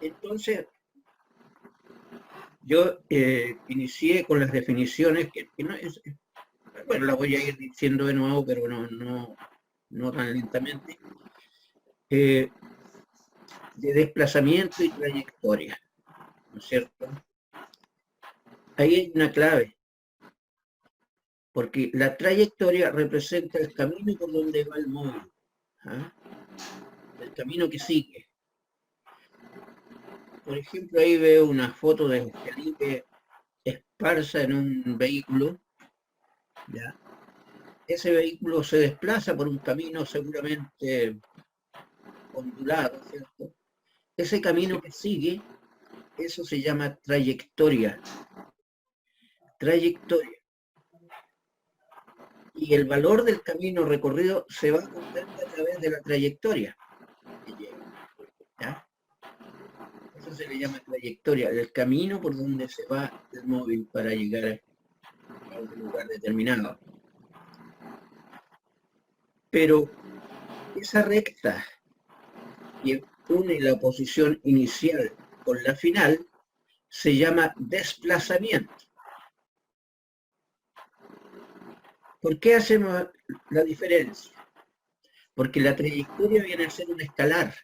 Entonces, yo inicié con las definiciones, que no es, bueno, las voy a ir diciendo de nuevo, pero no tan lentamente, de desplazamiento y trayectoria, ¿no es cierto? Ahí hay una clave, porque la trayectoria representa el camino por donde va el móvil, ¿ah? El camino que sigue. Por ejemplo, ahí veo una foto de Felipe Esparza en un vehículo, ¿ya? Ese vehículo se desplaza por un camino seguramente ondulado, ¿cierto? Ese camino que sigue, eso se llama trayectoria. Trayectoria. Y el valor del camino recorrido se va a comprender a través de la trayectoria que lleva, ¿ya? Eso se le llama trayectoria, el camino por donde se va el móvil para llegar a un lugar determinado. Pero esa recta que une la posición inicial con la final se llama desplazamiento. ¿Por qué hacemos la diferencia? Porque la trayectoria viene a ser un escalar.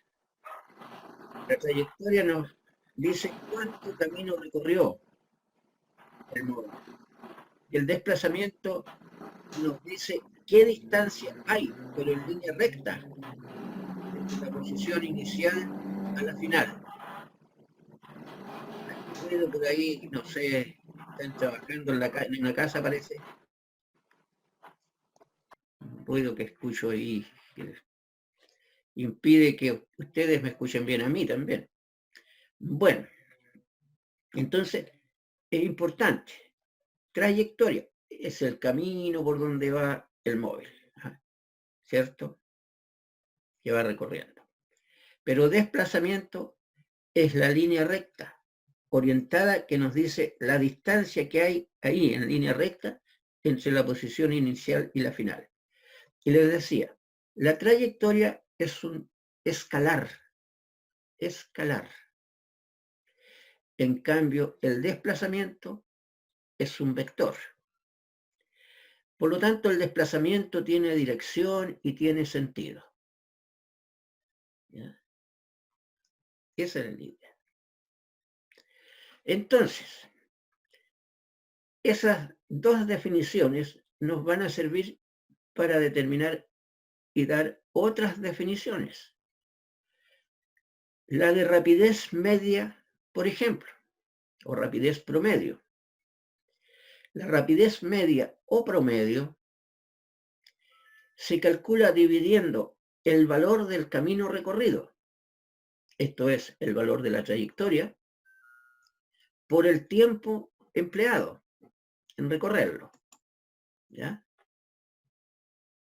La trayectoria nos dice cuánto camino recorrió el móvil. Y el desplazamiento nos dice qué distancia hay, pero en línea recta, desde la posición inicial a la final. Hay un ruido por ahí, no sé, están trabajando en una casa, parece. Un ruido que escucho ahí que impide que ustedes me escuchen bien a mí también. Bueno, entonces es importante. Trayectoria es el camino por donde va el móvil, ¿cierto? Que va recorriendo. Pero desplazamiento es la línea recta, orientada, que nos dice la distancia que hay ahí en línea recta entre la posición inicial y la final. Y les decía, la trayectoria es un escalar, escalar. En cambio, el desplazamiento es un vector. Por lo tanto, el desplazamiento tiene dirección y tiene sentido. ¿Ya? Esa es la idea. Entonces, esas dos definiciones nos van a servir para determinar y dar otras definiciones. La de rapidez media, por ejemplo, o rapidez promedio. La rapidez media o promedio se calcula dividiendo el valor del camino recorrido, esto es, el valor de la trayectoria, por el tiempo empleado en recorrerlo, ¿ya?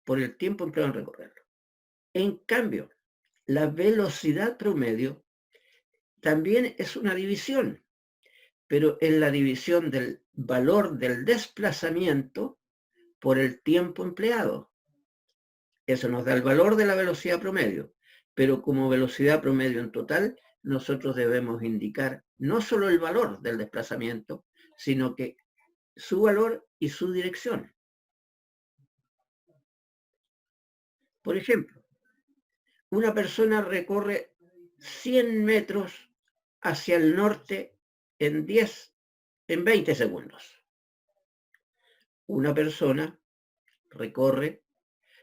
Por el tiempo empleado en recorrerlo. En cambio, la velocidad promedio también es una división, pero es la división del valor del desplazamiento por el tiempo empleado. Eso nos da el valor de la velocidad promedio, pero como velocidad promedio en total, nosotros debemos indicar no solo el valor del desplazamiento, sino que su valor y su dirección. Por ejemplo, una persona recorre 100 metros hacia el norte en 20 segundos. Una persona recorre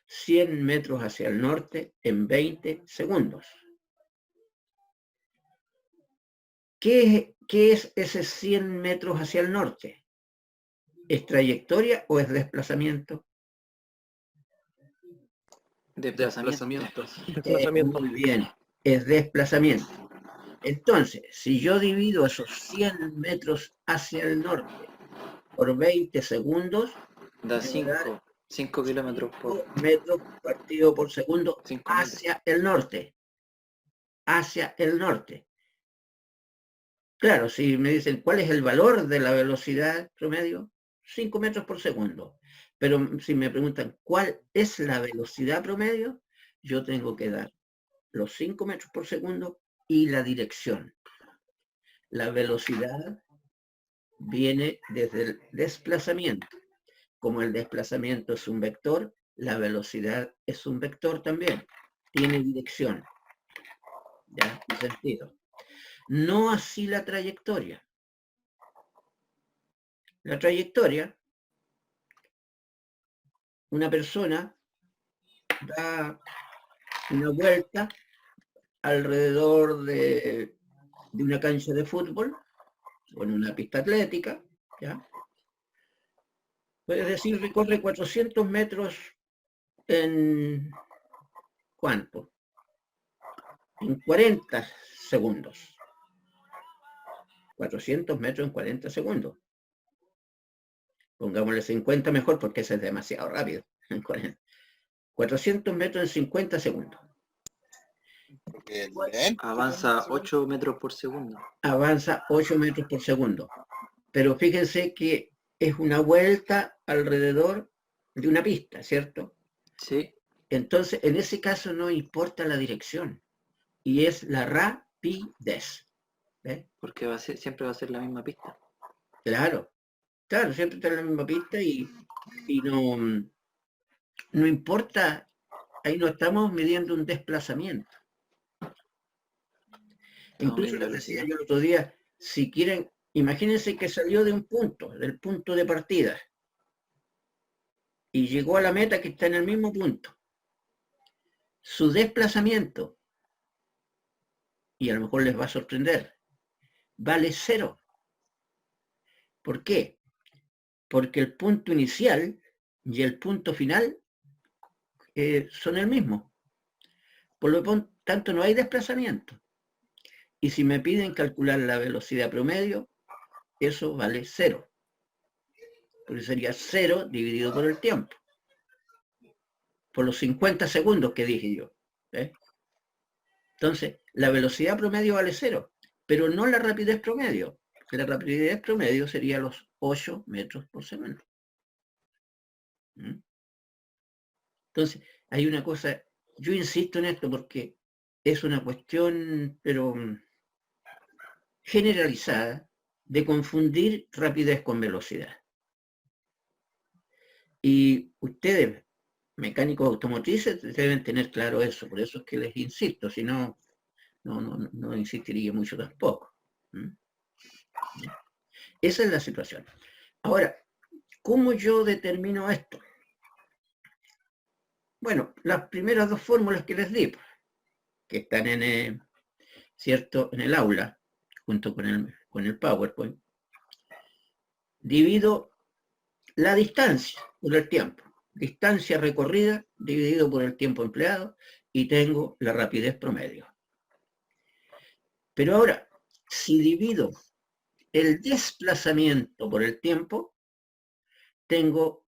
100 metros hacia el norte en 20 segundos. ¿Qué es ese 100 metros hacia el norte? ¿Es trayectoria o es desplazamiento? Desplazamiento. Muy bien, es desplazamiento. Entonces, si yo divido esos 100 metros hacia el norte por 20 segundos, Da me va a dar 5 kilómetros por 5 metros partido por segundo 5 hacia el norte. Hacia el norte. Claro, si me dicen cuál es el valor de la velocidad promedio, 5 metros por segundo. Pero si me preguntan cuál es la velocidad promedio, yo tengo que dar los 5 metros por segundo y la dirección. La velocidad viene desde el desplazamiento. Como el desplazamiento es un vector, la velocidad es un vector también. Tiene dirección. ¿Ya? Y sentido. No así la trayectoria. La trayectoria, una persona da una vuelta alrededor de una cancha de fútbol o en una pista atlética, ¿ya? Puedes decir, recorre 400 metros en ¿cuánto? En 40 segundos. 400 metros en 40 segundos. Pongámosle 50 mejor porque ese es demasiado rápido. 400 metros en 50 segundos. Avanza 8 metros por segundo. Avanza 8 metros por segundo. Pero fíjense que es una vuelta alrededor de una pista, ¿cierto? Sí. Entonces, en ese caso no importa la dirección. Y es la rapidez. ¿Ves? Porque siempre va a ser la misma pista. Claro, siempre está en la misma pista y no importa, ahí no estamos midiendo un desplazamiento. Incluso les decía yo el otro día, si quieren, imagínense que salió de un punto, del punto de partida, y llegó a la meta que está en el mismo punto. Su desplazamiento, y a lo mejor les va a sorprender, vale 0. ¿Por qué? Porque el punto inicial y el punto final son el mismo. Por lo tanto, no hay desplazamiento. Y si me piden calcular la velocidad promedio, eso vale 0. Porque sería 0 dividido por el tiempo. Por los 50 segundos que dije yo. ¿Eh? Entonces, la velocidad promedio vale 0, pero no la rapidez promedio. La rapidez promedio sería los 8 metros por segundo. Entonces, hay una cosa, yo insisto en esto porque es una cuestión, pero generalizada, de confundir rapidez con velocidad. Y ustedes, mecánicos automotrices, deben tener claro eso, por eso es que les insisto, si no, no insistiría mucho tampoco. Esa es la situación. Ahora, ¿cómo yo determino esto? Bueno, las primeras dos fórmulas que les di, que están ¿cierto? En el aula, junto con el PowerPoint, divido la distancia por el tiempo. Distancia recorrida dividido por el tiempo empleado y tengo la rapidez promedio. Pero ahora, si divido el desplazamiento por el tiempo, tengo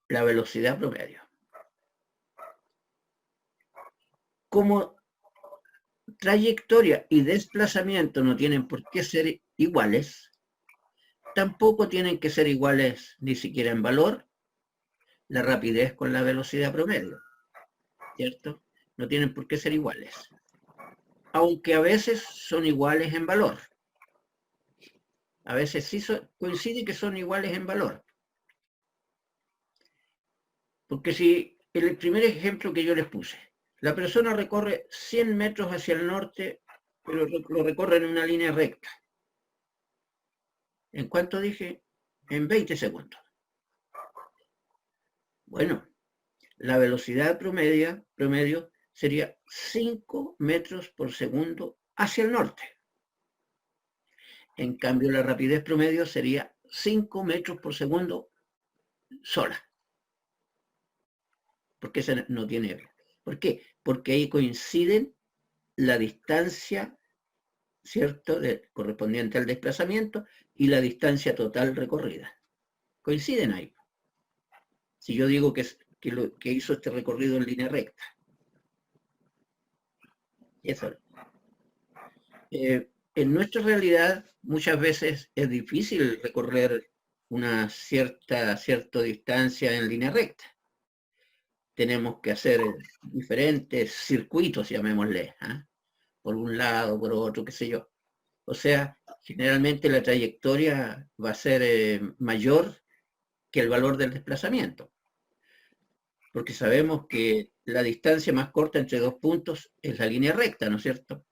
la velocidad promedio. Como trayectoria y desplazamiento no tienen por qué ser iguales, tampoco tienen que ser iguales ni siquiera en valor, la rapidez con la velocidad promedio, ¿cierto? No tienen por qué ser iguales. Aunque a veces son iguales en valor. A veces sí coincide que son iguales en valor. Porque si el primer ejemplo que yo les puse, la persona recorre 100 metros hacia el norte, pero lo recorre en una línea recta. ¿En cuánto dije? En 20 segundos. Bueno, la velocidad promedio sería 5 metros por segundo hacia el norte. En cambio, la rapidez promedio sería 5 metros por segundo sola. Porque esa no tiene... ¿Por qué? Porque ahí coinciden la distancia, ¿cierto?, correspondiente al desplazamiento y la distancia total recorrida. Coinciden ahí. Si yo digo que hizo este recorrido en línea recta. Eso. En nuestra realidad, muchas veces es difícil recorrer una cierta distancia en línea recta. Tenemos que hacer diferentes circuitos, llamémosle, ¿eh? Por un lado, por otro, qué sé yo. O sea, generalmente la trayectoria va a ser mayor que el valor del desplazamiento, porque sabemos que la distancia más corta entre dos puntos es la línea recta, ¿no es cierto?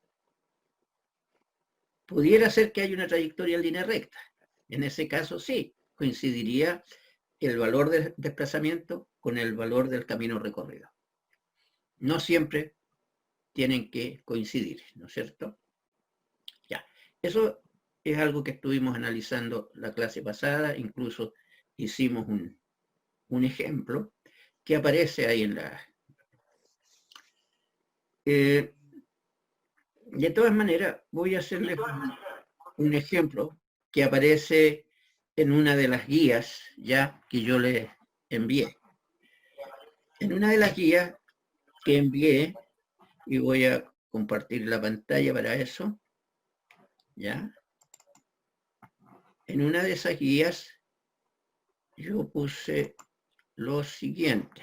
Pudiera ser que haya una trayectoria en línea recta. En ese caso sí, coincidiría el valor del desplazamiento con el valor del camino recorrido. No siempre tienen que coincidir, ¿no es cierto? Ya, eso es algo que estuvimos analizando la clase pasada, incluso hicimos un ejemplo que aparece ahí en la... de todas maneras, voy a hacerles un ejemplo que aparece en una de las guías ya que yo les envié. En una de las guías que envié, y voy a compartir la pantalla para eso, ¿ya? En una de esas guías yo puse lo siguiente.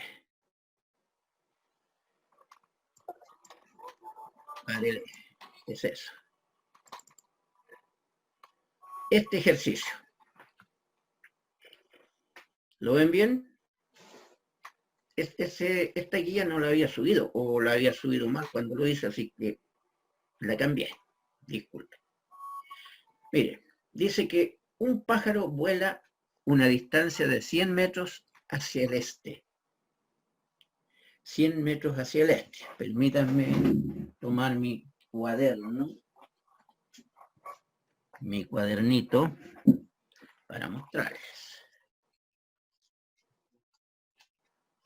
Vale, es eso. Este ejercicio. ¿Lo ven bien? Esta guía no la había subido, o la había subido mal cuando lo hice, así que la cambié. Disculpe. Mire, dice que un pájaro vuela una distancia de 100 metros hacia el este. 100 metros hacia el este. Permítanme tomar mi cuaderno, mi cuadernito, para mostrarles.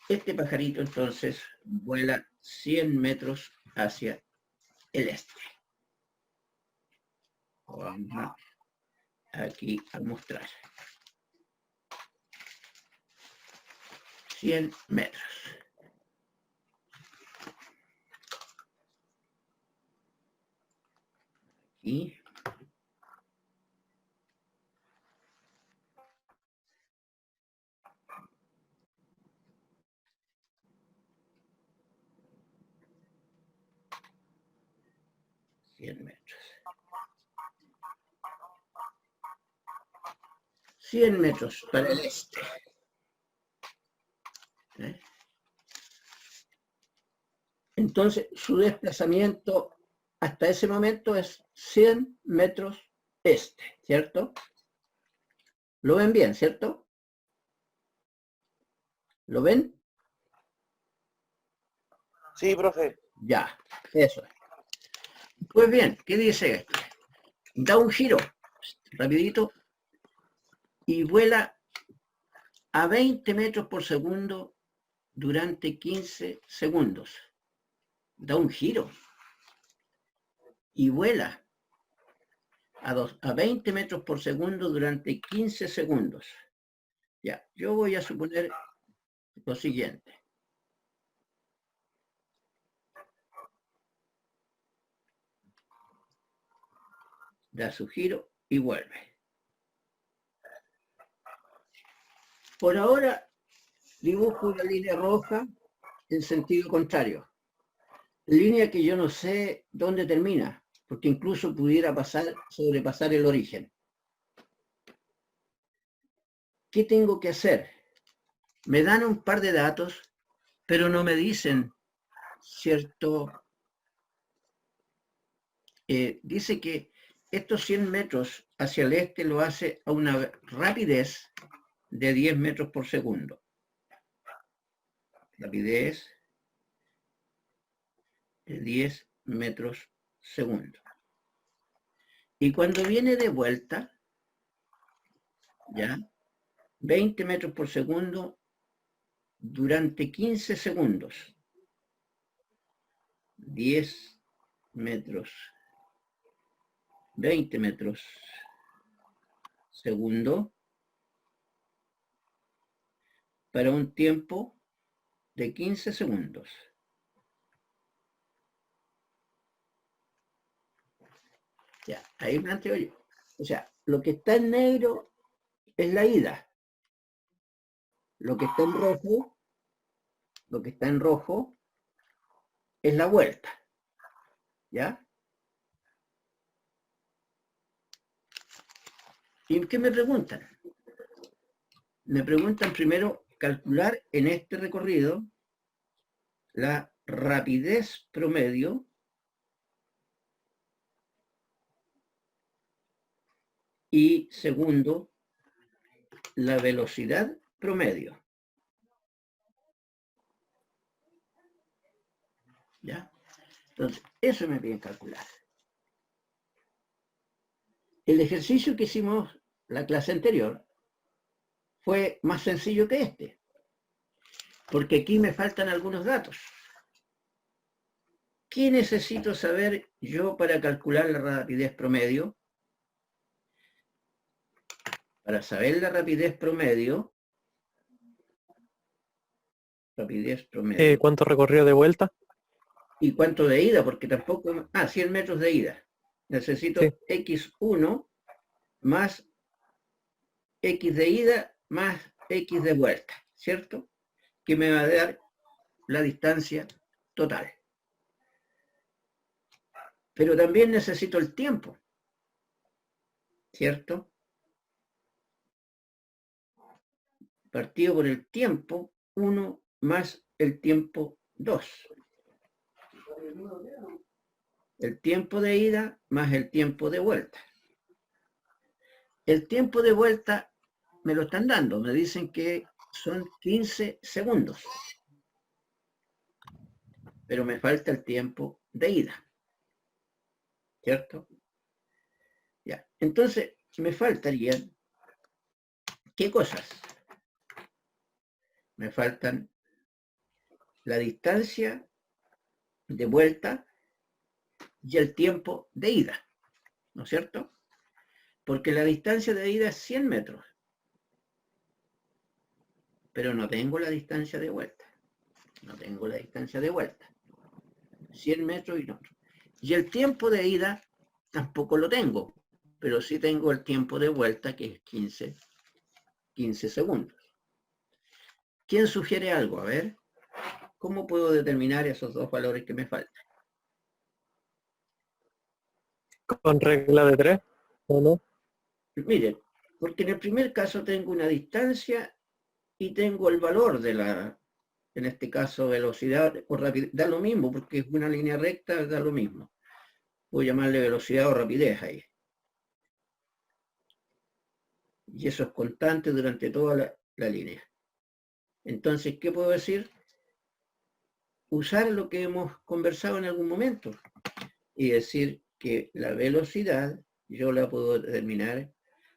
Este pajarito entonces vuela 100 metros hacia el este. Vamos aquí a mostrar. 100 metros. Y metros. 100 metros para el este. Entonces, su desplazamiento hasta ese momento es 100 metros este, ¿cierto? ¿Lo ven bien, cierto? ¿Lo ven? Sí, profe. Ya, eso. Pues bien, ¿qué dice esto? Da un giro, rapidito, y vuela a 20 metros por segundo durante 15 segundos. Da un giro y vuela a 20 metros por segundo durante 15 segundos. Ya, yo voy a suponer lo siguiente. Da su giro y vuelve. Por ahora dibujo una línea roja en sentido contrario. Línea que yo no sé dónde termina, porque incluso pudiera sobrepasar el origen. ¿Qué tengo que hacer? Me dan un par de datos, pero no me dicen, ¿cierto? Dice que estos 100 metros hacia el este lo hace a una rapidez de 10 metros por segundo. Rapidez de 10 metros segundo. Y cuando viene de vuelta, ya, 20 metros por segundo durante 15 segundos. 10 metros, 20 metros segundo para un tiempo de 15 segundos. Ya, ahí planteo yo. O sea, lo que está en negro es la ida. Lo que está en rojo es la vuelta. ¿Ya? ¿Y qué me preguntan? Me preguntan primero calcular en este recorrido la rapidez promedio y segundo, la velocidad promedio. ¿Ya? Entonces, eso me piden calcular. El ejercicio que hicimos la clase anterior fue más sencillo que este, porque aquí me faltan algunos datos. ¿Qué necesito saber yo para calcular la rapidez promedio? Para saber la rapidez promedio, ¿Cuánto recorrió de vuelta? ¿y cuánto de ida? Porque tampoco... 100 metros de ida. Necesito Sí. x1 más x de ida más x de vuelta, ¿cierto? Que me va a dar la distancia total. Pero también necesito el tiempo, ¿cierto? Partido por el tiempo 1 más el tiempo 2. El tiempo de ida más el tiempo de vuelta. El tiempo de vuelta me lo están dando, me dicen que son 15 segundos. Pero me falta el tiempo de ida, ¿cierto? Ya, entonces me faltarían, ¿qué cosas? Me faltan la distancia de vuelta y el tiempo de ida, ¿no es cierto? Porque la distancia de ida es 100 metros, pero no tengo la distancia de vuelta. No tengo la distancia de vuelta. 100 metros y no. Y el tiempo de ida tampoco lo tengo, pero sí tengo el tiempo de vuelta, que es 15 segundos. ¿Quién sugiere algo? A ver, ¿cómo puedo determinar esos dos valores que me faltan? ¿Con regla de 3? ¿O no? Miren, porque en el primer caso tengo una distancia y tengo el valor de la, en este caso, velocidad o rapidez. Da lo mismo, porque es una línea recta, da lo mismo. Voy a llamarle velocidad o rapidez ahí. Y eso es constante durante toda la línea. Entonces, ¿qué puedo decir? Usar lo que hemos conversado en algún momento y decir que la velocidad yo la puedo determinar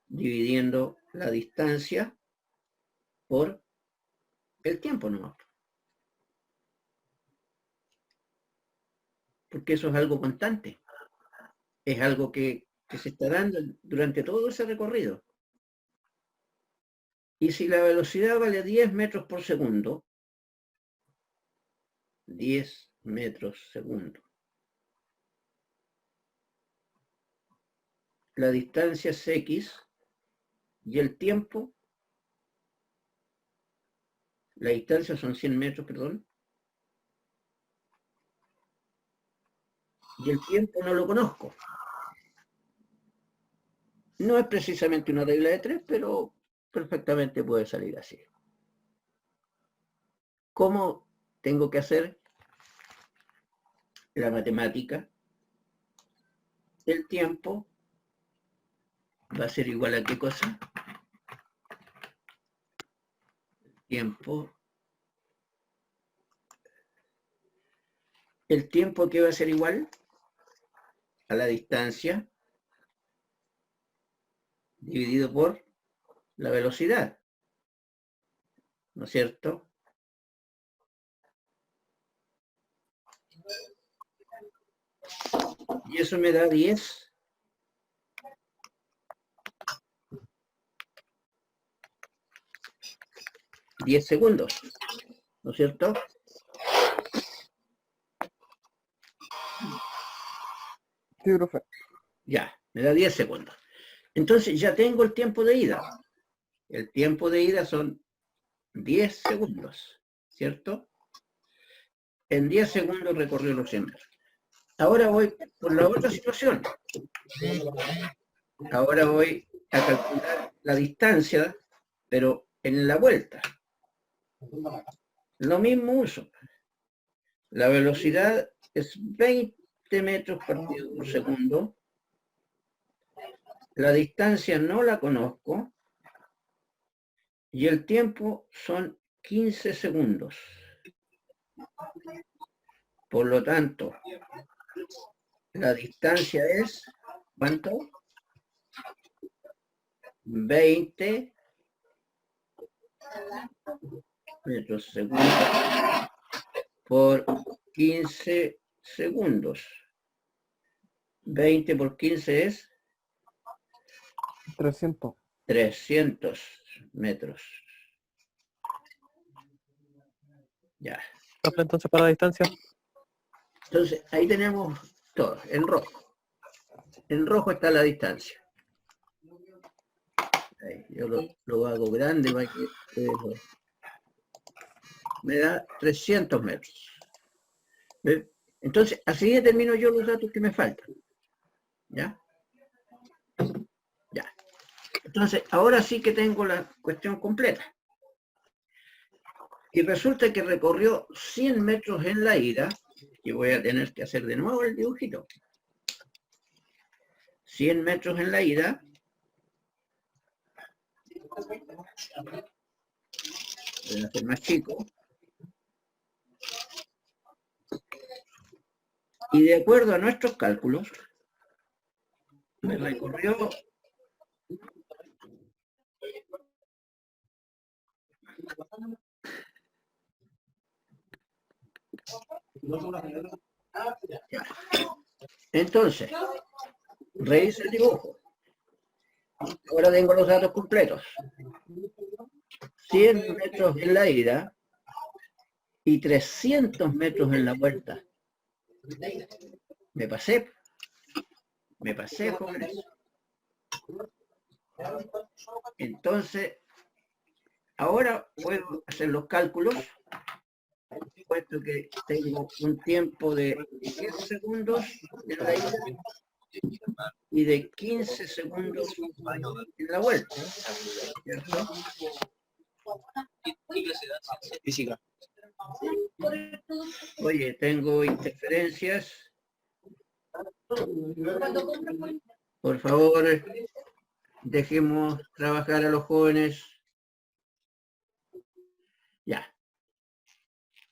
dividiendo la distancia por el tiempo nomás. Porque eso es algo constante. Es algo que se está dando durante todo ese recorrido. Y si la velocidad vale 10 metros por segundo, 10 metros segundo, la distancia es x y el tiempo, la distancia son 100 metros, perdón, y el tiempo no lo conozco. No es precisamente una regla de 3, pero perfectamente puede salir así. ¿Cómo tengo que hacer la matemática? El tiempo va a ser igual a ¿qué cosa? Tiempo. El tiempo que va a ser igual a la distancia dividido por la velocidad, ¿no es cierto? Y eso me da 10 segundos, ¿no es cierto? Sí, profe. Ya, me da 10 segundos. Entonces ya tengo el tiempo de ida. El tiempo de ida son 10 segundos, ¿cierto? En 10 segundos recorrió los 100 metros. Ahora voy por la otra situación. Ahora voy a calcular la distancia, pero en la vuelta. Lo mismo uso. La velocidad es 20 metros partido por segundo. La distancia no la conozco. Y el tiempo son 15 segundos. Por lo tanto, la distancia es, ¿cuánto? 20 metros segundo por 15 segundos. 20 por 15 es 300. 300 metros. Ya. Profe, entonces para la distancia. Entonces, ahí tenemos todo, en rojo. En rojo está la distancia. Ahí, yo lo hago grande para que ustedes lo... Me da 300 metros. ¿Ve? Entonces, así determino yo los datos que me faltan. ¿Ya? Ya. Entonces, ahora sí que tengo la cuestión completa. Y resulta que recorrió 100 metros en la ida, y voy a tener que hacer de nuevo el dibujito. 100 metros en la ida. Voy a hacer más chico. Y de acuerdo a nuestros cálculos, me recorrió entonces, revisa el dibujo. Ahora tengo los datos completos. 100 metros en la ida y 300 metros en la vuelta. Me pasé, jóvenes. Entonces, ahora puedo hacer los cálculos, puesto que tengo un tiempo de 10 segundos en la ida y de 15 segundos en la vuelta, ¿cierto? Física. Oye, tengo interferencias. Por favor, dejemos trabajar a los jóvenes. Ya.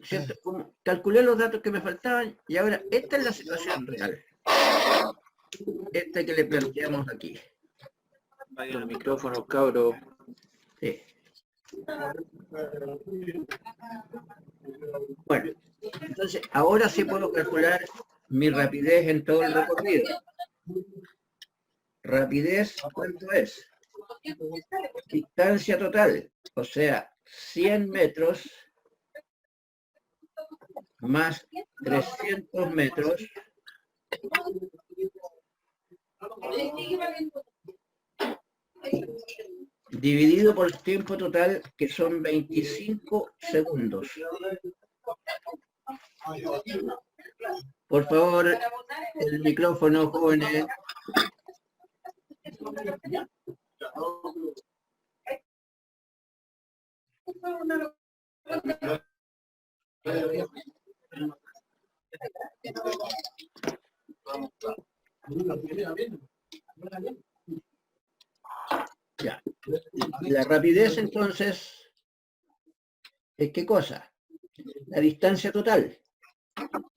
¿Cierto? Como calculé los datos que me faltaban y ahora esta es la situación real. Esta que le planteamos aquí. El micrófono, cabro. Sí. Bueno, entonces ahora sí puedo calcular mi rapidez en todo el recorrido. Rapidez, ¿cuánto es? Distancia total, o sea, 100 metros más 300 metros dividido por el tiempo total, que son 25 segundos. Por favor, el micrófono, jóvenes. Ya. La rapidez, entonces, ¿es qué cosa? La distancia total,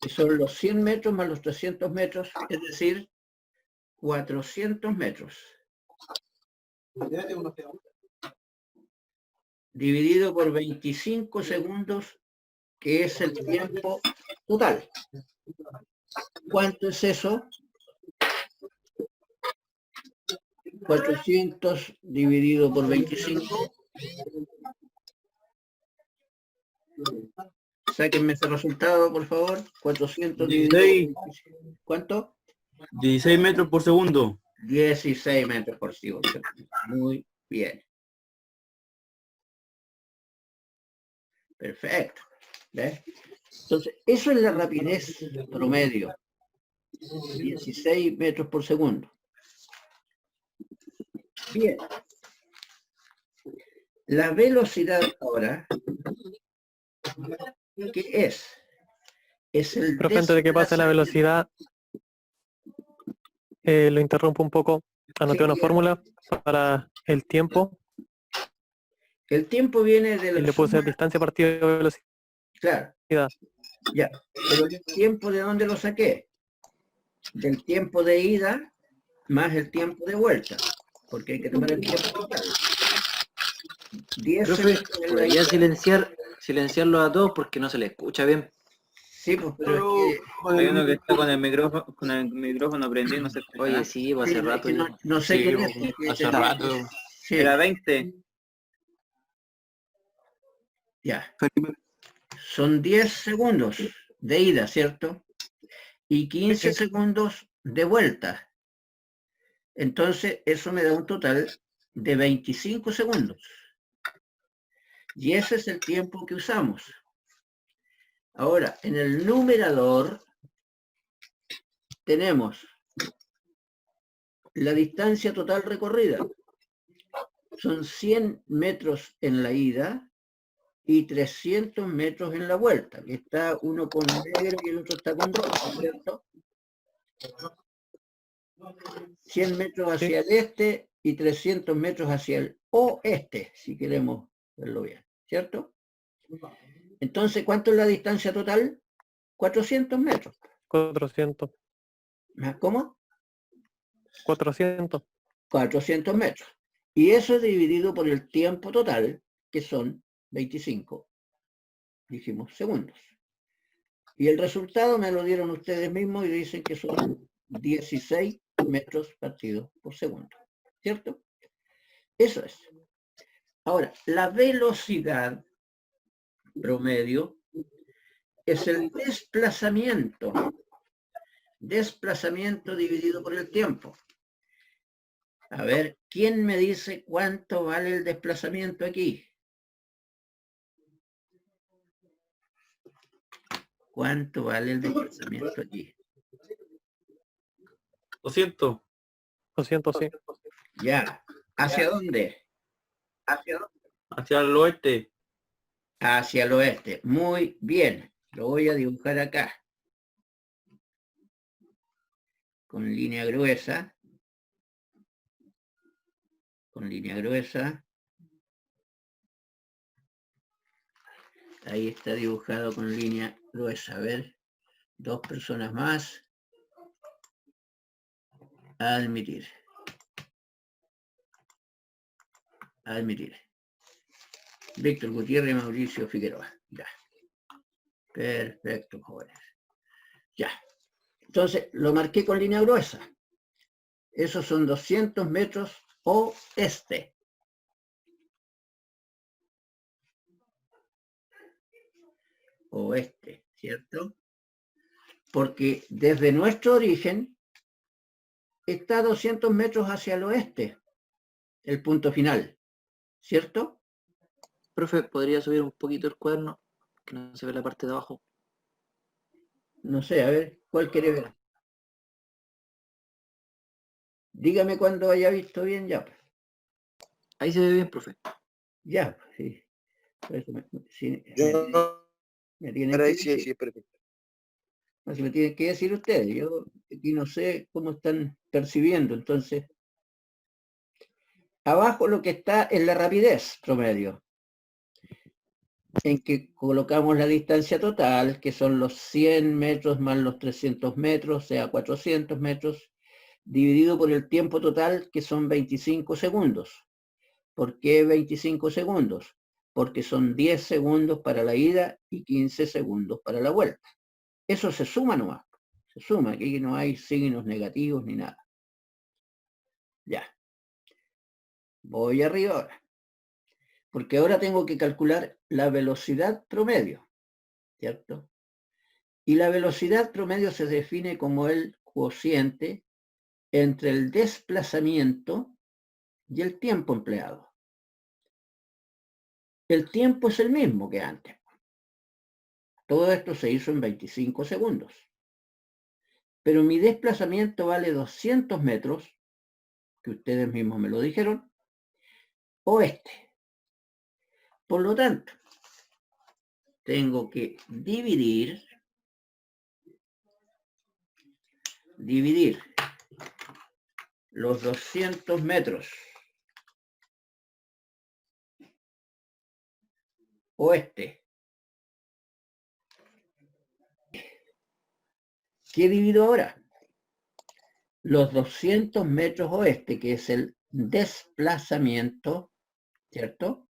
que son los 100 metros más los 300 metros, es decir, 400 metros. Dividido por 25 segundos, que es el tiempo total. ¿Cuánto es eso? 400 dividido por 25. Sáquenme ese resultado, por favor. 400 dividido por 25. ¿Cuánto? 16 metros por segundo. 16 metros por segundo. Muy bien. Perfecto. ¿Ves? Entonces, eso es la rapidez promedio. 16 metros por segundo. Bien. La velocidad ahora, ¿qué es? Es el Profe, antes de que pase la velocidad, lo interrumpo un poco. Anoté una fórmula para el tiempo El tiempo viene de y la le puse suma, distancia partido de velocidad. claro, ya. Pero el tiempo, ¿de dónde lo saqué? Del tiempo de ida más el tiempo de vuelta, porque hay que tomar el tiempo total. 10 Profe, segundos en la podría ida. silenciarlos a todos porque no se le escucha bien. Sí, pues, pero es Pero que, hay uno que está con el micrófono prendido y no se escucha Oye, nada. sí, pues sí, hace es rato que ya. no sé Sí, quién es. Porque hace rato. sí, Era 20. ya. Son 10 segundos de ida, ¿cierto? Y 15 segundos de vuelta. Entonces, eso me da un total de 25 segundos. Y ese es el tiempo que usamos. Ahora, en el numerador tenemos la distancia total recorrida. Son 100 metros en la ida y 300 metros en la vuelta. Está uno con negro y el otro está con rojo, ¿cierto? 100 metros hacia el este y 300 metros hacia el oeste, si queremos verlo bien, ¿cierto? Entonces, ¿cuánto es la distancia total? 400 metros. 400. ¿Cómo? 400. 400 metros. Y eso dividido por el tiempo total, que son 25, dijimos, segundos. Y el resultado me lo dieron ustedes mismos y dicen que son 16 metros partidos por segundo, ¿cierto? Eso es. Ahora, la velocidad promedio es el desplazamiento dividido por el tiempo. A ver, ¿quién me dice cuánto vale el desplazamiento aquí? ¿Cuánto vale el desplazamiento aquí? 200. 200, sí. Ya. ¿Hacia dónde? Hacia el oeste. Hacia el oeste. Muy bien. Lo voy a dibujar acá. Con línea gruesa. Con línea gruesa. Ahí está dibujado con línea gruesa. A ver. 2 personas más. Admitir. Admitir. Víctor Gutiérrez y Mauricio Figueroa. Ya. Perfecto, jóvenes. Ya. Entonces, lo marqué con línea gruesa. Esos son 200 metros oeste. Oeste, ¿cierto? Porque desde nuestro origen está 200 metros hacia el oeste, el punto final, ¿cierto? Profe, ¿podría subir un poquito el cuaderno? Que no se ve la parte de abajo. No sé, a ver, ¿cuál quiere ver? Dígame cuando haya visto bien ya. Ahí se ve bien, profe. Ya, sí. Eso me tienen Ahora que sí, decir. sí, perfecto. No, se me tienen que decir ustedes. Yo aquí no sé cómo están percibiendo. Entonces, abajo lo que está es la rapidez promedio, en que colocamos la distancia total, que son los 100 metros más los 300 metros, o sea, 400 metros, dividido por el tiempo total, que son 25 segundos. ¿Por qué 25 segundos? Porque son 10 segundos para la ida y 15 segundos para la vuelta. Eso se suma nomás. Se suma, aquí no hay signos negativos ni nada. Ya. Voy arriba ahora. Porque ahora tengo que calcular la velocidad promedio, ¿cierto? Y la velocidad promedio se define como el cociente entre el desplazamiento y el tiempo empleado. El tiempo es el mismo que antes. Todo esto se hizo en 25 segundos. Pero mi desplazamiento vale 200 metros que ustedes mismos me lo dijeron, oeste. Por lo tanto, tengo que dividir los 200 metros oeste. ¿Qué divido ahora? Los 200 metros oeste, que es el desplazamiento, ¿cierto?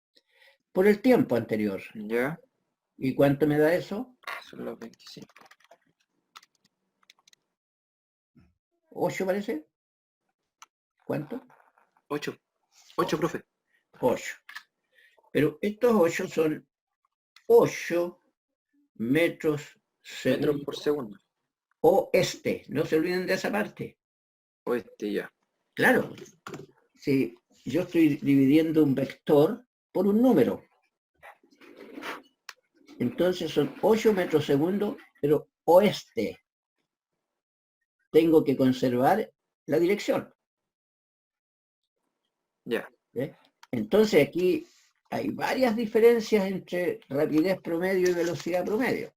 Por el tiempo anterior. Ya. ¿Y cuánto me da eso? Son los 25. 8 parece. ¿Cuánto? 8. 8, profe. 8. Pero estos 8 son 8 metros Metros por segundo. oeste. No se olviden de esa parte. Oeste, ya. Claro, si yo estoy dividiendo un vector por un número, entonces son 8 metros segundo, pero oeste. Tengo que conservar la dirección. Ya. ¿Ve? Entonces aquí hay varias diferencias entre rapidez promedio y velocidad promedio.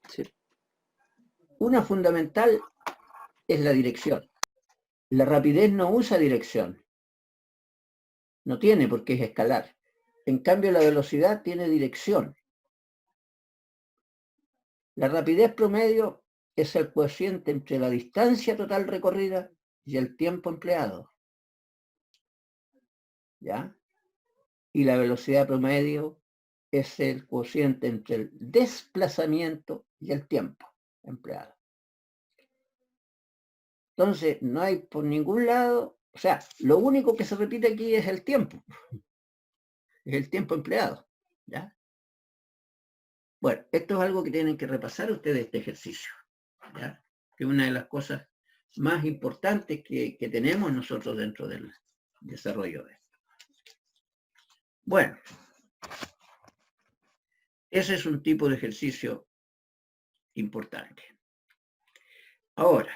Sí. Una fundamental es la dirección. La rapidez no usa dirección. No tiene porque es escalar. En cambio, la velocidad tiene dirección. La rapidez promedio es el cociente entre la distancia total recorrida y el tiempo empleado. ¿Ya? Y la velocidad promedio es el cociente entre el desplazamiento y el tiempo empleado. Entonces, no hay por ningún lado, o sea, lo único que se repite aquí es el tiempo. Es el tiempo empleado. ¿Ya? Bueno, esto es algo que tienen que repasar ustedes este ejercicio. ¿Ya? Que es una de las cosas más importantes que tenemos nosotros dentro del desarrollo de esto. Bueno, ese es un tipo de ejercicio importante. Ahora,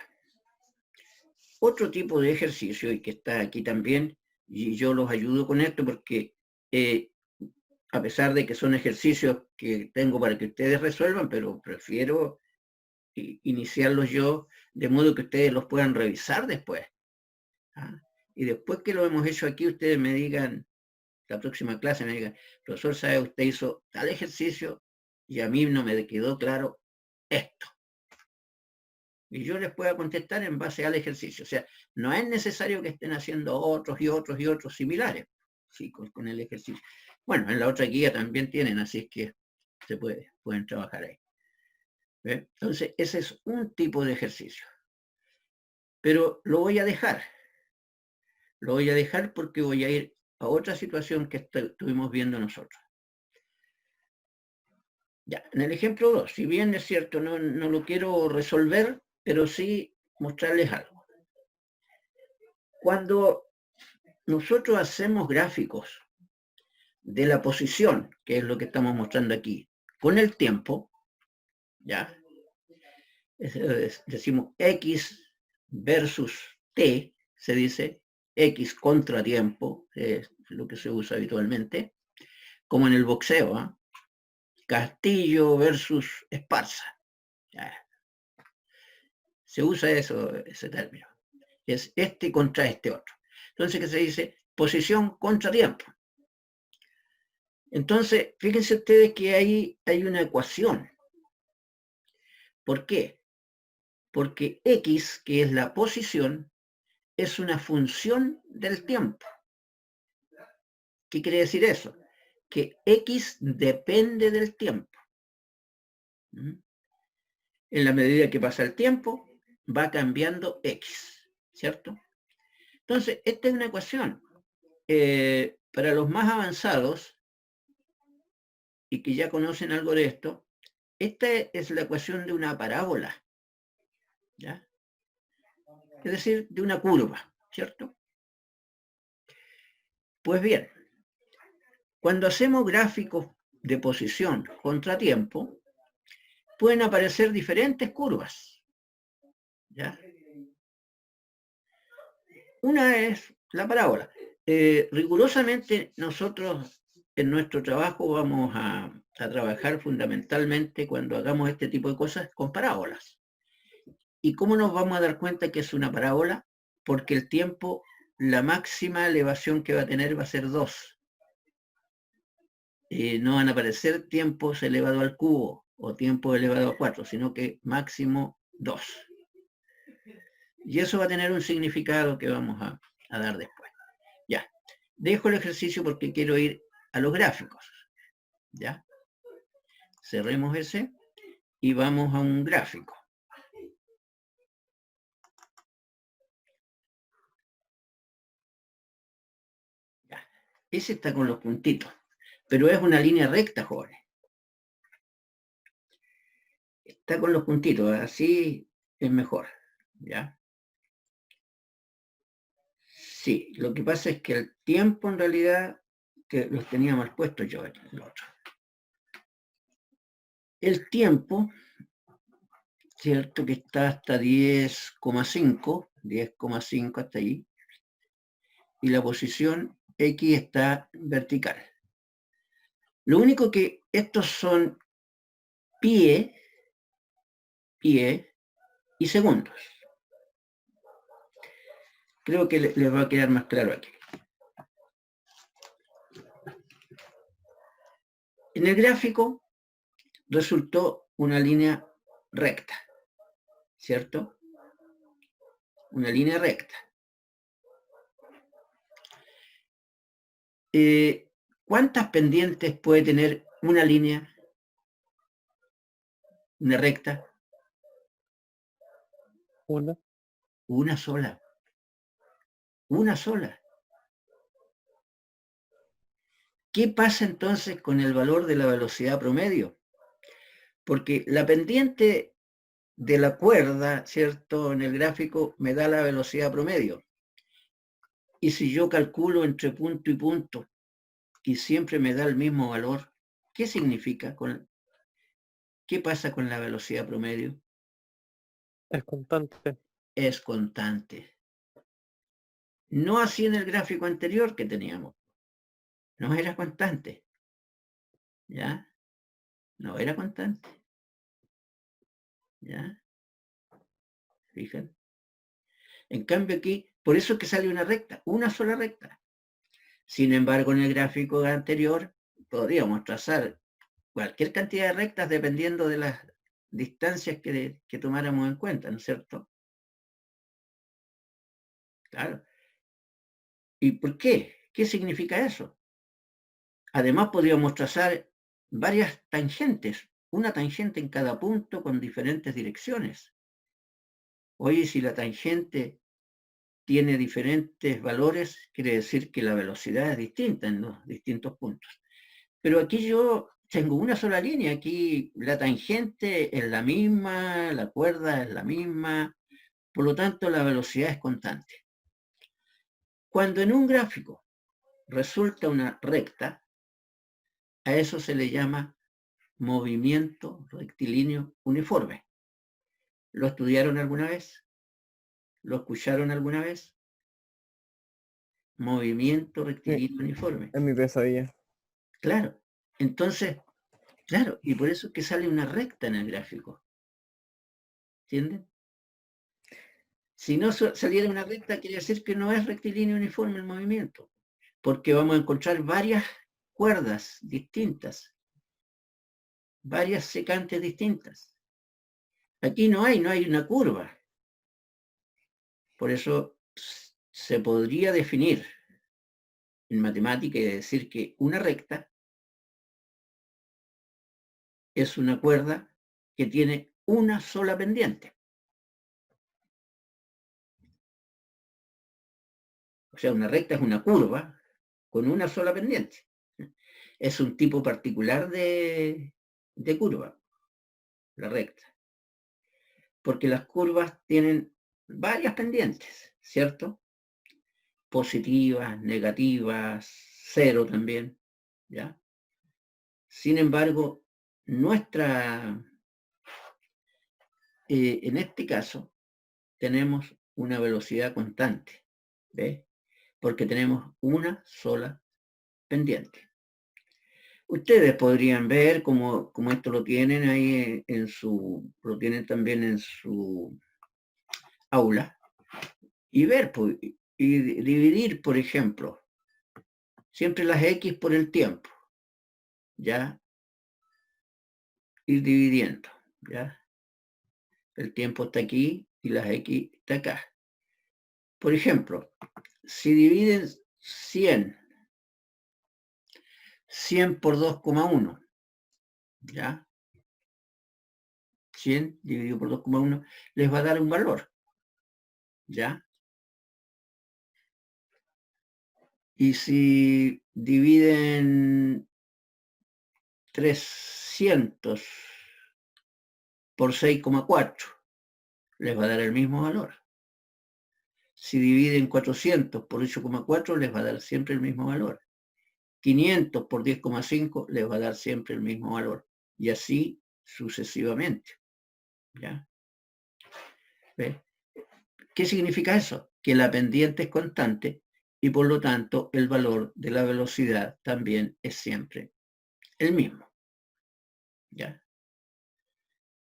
otro tipo de ejercicio, y que está aquí también, y yo los ayudo con esto porque a pesar de que son ejercicios que tengo para que ustedes resuelvan, pero prefiero iniciarlos yo de modo que ustedes los puedan revisar después. ¿Ah? Y después que lo hemos hecho aquí, ustedes me digan, la próxima clase me digan, profesor, ¿sabe? Usted hizo tal ejercicio y a mí no me quedó claro esto. Y yo les pueda contestar en base al ejercicio. O sea, no es necesario que estén haciendo otros y otros y otros similares, sí, con el ejercicio. Bueno, en la otra guía también tienen, así es que se pueden trabajar ahí. ¿Ve? Entonces, ese es un tipo de ejercicio. Pero lo voy a dejar. Lo voy a dejar porque voy a ir a otra situación que estuvimos viendo nosotros. Ya, en el ejemplo 2, si bien es cierto, no lo quiero resolver, pero sí mostrarles algo. Cuando nosotros hacemos gráficos de la posición, que es lo que estamos mostrando aquí, con el tiempo, ¿ya? Decimos X versus T, se dice X contra tiempo, es lo que se usa habitualmente, como en el boxeo, ¿eh? Castillo versus Esparza. ¿Ya? Se usa ese término. Es este contra este otro. Entonces, ¿qué se dice? Posición contra tiempo. Entonces, fíjense ustedes que ahí hay una ecuación. ¿Por qué? Porque X, que es la posición, es una función del tiempo. ¿Qué quiere decir eso? Que X depende del tiempo. En la medida que pasa el tiempo, va cambiando X, ¿cierto? Entonces, esta es una ecuación. Para los más avanzados, y que ya conocen algo de esto, esta es la ecuación de una parábola, ¿ya? Es decir, de una curva, ¿cierto? Pues bien, cuando hacemos gráficos de posición contra tiempo, pueden aparecer diferentes curvas, ¿ya? Una es la parábola. Rigurosamente nosotros en nuestro trabajo vamos a trabajar fundamentalmente cuando hagamos este tipo de cosas con parábolas. ¿Y cómo nos vamos a dar cuenta que es una parábola? Porque el tiempo, la máxima elevación que va a tener va a ser 2. No van a aparecer tiempos elevados al cubo o tiempos elevados a 4, sino que máximo 2. Y eso va a tener un significado que vamos a dar después. Ya, dejo el ejercicio porque quiero ir a los gráficos. Ya, cerremos ese y vamos a un gráfico. Ya, ese está con los puntitos, pero es una línea recta, jóvenes. Está con los puntitos, así es mejor. ¿Ya? Sí, lo que pasa es que el tiempo en realidad, que los tenía mal puestos yo en el otro. El tiempo, cierto que está hasta 10,5 hasta ahí, y la posición X está vertical. Lo único que estos son pie y segundos. Creo que les va a quedar más claro aquí. En el gráfico resultó una línea recta, ¿cierto? Una línea recta. ¿Cuántas pendientes puede tener una línea, una recta? Una. Una sola. Una sola. ¿Qué pasa entonces con el valor de la velocidad promedio? Porque la pendiente de la cuerda, ¿cierto? En el gráfico me da la velocidad promedio. Y si yo calculo entre punto y punto y siempre me da el mismo valor, ¿qué significa? ¿Qué pasa con la velocidad promedio? Es constante. Es constante. No así en el gráfico anterior que teníamos. No era constante. ¿Ya? No era constante. ¿Ya? Fíjense. En cambio aquí, por eso es que sale una recta, una sola recta. Sin embargo, en el gráfico anterior podríamos trazar cualquier cantidad de rectas dependiendo de las distancias que tomáramos en cuenta, ¿no es cierto? Claro. ¿Y por qué? ¿Qué significa eso? Además, podríamos trazar varias tangentes, una tangente en cada punto con diferentes direcciones. Oye, si la tangente tiene diferentes valores, quiere decir que la velocidad es distinta en los distintos puntos. Pero aquí yo tengo una sola línea, aquí la tangente es la misma, la cuerda es la misma, por lo tanto la velocidad es constante. Cuando en un gráfico resulta una recta, a eso se le llama movimiento rectilíneo uniforme. ¿Lo estudiaron alguna vez? ¿Lo escucharon alguna vez? Movimiento rectilíneo uniforme. Es mi pesadilla. Claro. Entonces, claro, y por eso es que sale una recta en el gráfico. ¿Entienden? Si no saliera una recta, quiere decir que no es rectilíneo uniforme el movimiento, porque vamos a encontrar varias cuerdas distintas, varias secantes distintas. Aquí no hay una curva. Por eso se podría definir en matemática y decir que una recta es una cuerda que tiene una sola pendiente. O sea, una recta es una curva con una sola pendiente. Es un tipo particular de curva, la recta. Porque las curvas tienen varias pendientes, ¿cierto? Positivas, negativas, cero también, ¿ya? Sin embargo, en este caso, tenemos una velocidad constante, ¿Ve? Porque tenemos una sola pendiente. Ustedes podrían ver como esto lo tienen ahí lo tienen también en su aula, y ver, pues, y dividir, por ejemplo, siempre las X por el tiempo, ¿ya? Ir dividiendo, ¿ya? El tiempo está aquí y las X está acá. Por ejemplo, si dividen 100 por 2,1, ¿ya? 100 dividido por 2,1 les va a dar un valor, ¿ya? Y si dividen 300 por 6,4, les va a dar el mismo valor. Si dividen 400 por 8,4, les va a dar siempre el mismo valor. 500 por 10,5 les va a dar siempre el mismo valor. Y así sucesivamente. ¿Ya? ¿Ve? ¿Qué significa eso? Que la pendiente es constante y por lo tanto el valor de la velocidad también es siempre el mismo. ¿Ya?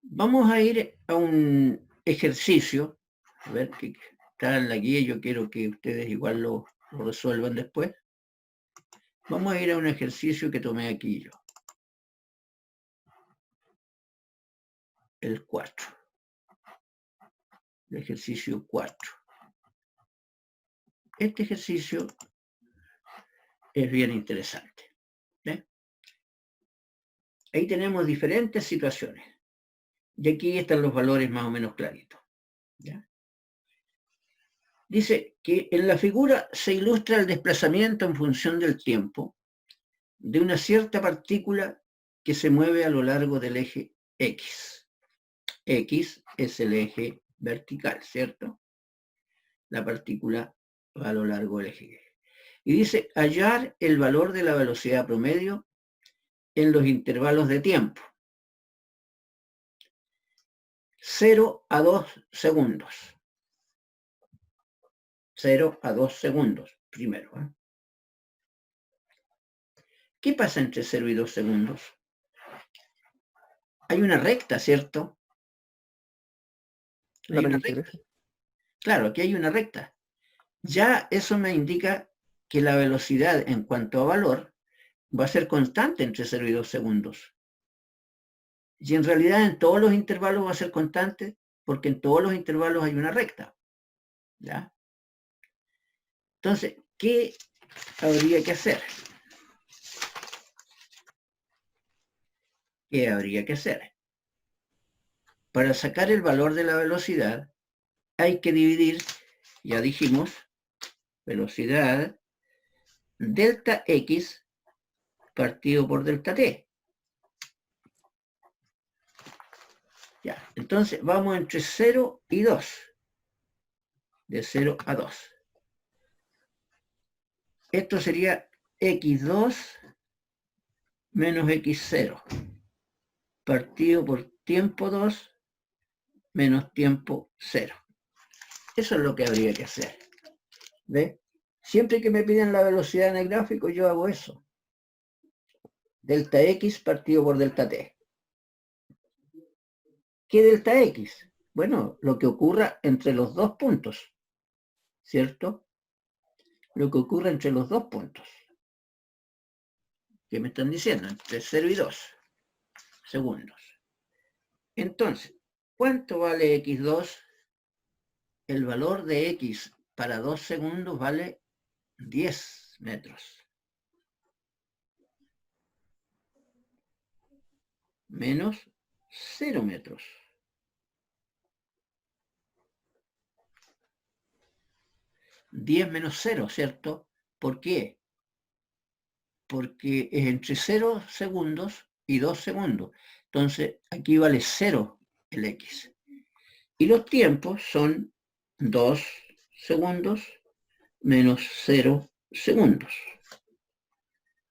Vamos a ir a un ejercicio, a ver que está en la guía, yo quiero que ustedes igual lo resuelvan después. Vamos a ir a un ejercicio que tomé aquí yo. El 4. El ejercicio 4. Este ejercicio es bien interesante. ¿Ve? Ahí tenemos diferentes situaciones. Y aquí están los valores más o menos claritos. ¿Ya? Dice que en la figura se ilustra el desplazamiento en función del tiempo de una cierta partícula que se mueve a lo largo del eje X. X es el eje vertical, ¿cierto? La partícula va a lo largo del eje X. Y dice hallar el valor de la velocidad promedio en los intervalos de tiempo. 0 a 2 segundos. 0 a 2 segundos, primero. ¿Qué pasa entre 0 y 2 segundos? Hay una recta, ¿cierto? Hay una recta. Claro, aquí hay una recta. Ya eso me indica que la velocidad en cuanto a valor va a ser constante entre 0 y 2 segundos. Y en realidad en todos los intervalos va a ser constante porque en todos los intervalos hay una recta. ¿Ya? Entonces, ¿qué habría que hacer? ¿Qué habría que hacer? Para sacar el valor de la velocidad hay que dividir, ya dijimos, velocidad delta X partido por delta T. Ya, entonces vamos entre 0 y 2. De 0 a 2. Esto sería X2 menos X0. Partido por tiempo 2 menos tiempo 0. Eso es lo que habría que hacer. ¿Ve? Siempre que me piden la velocidad en el gráfico, yo hago eso. Delta X partido por delta T. ¿Qué delta X? Bueno, lo que ocurra entre los dos puntos. ¿Cierto? Lo que ocurre entre los dos puntos. ¿Qué me están diciendo? Entre 0 y 2 segundos. Entonces, ¿cuánto vale X2? El valor de X para 2 segundos vale 10 metros. Menos 0 metros. $10 menos 0, ¿cierto? ¿Por qué? Porque es entre 0 segundos y 2 segundos. Entonces, aquí vale 0 el X. Y los tiempos son 2 segundos menos 0 segundos.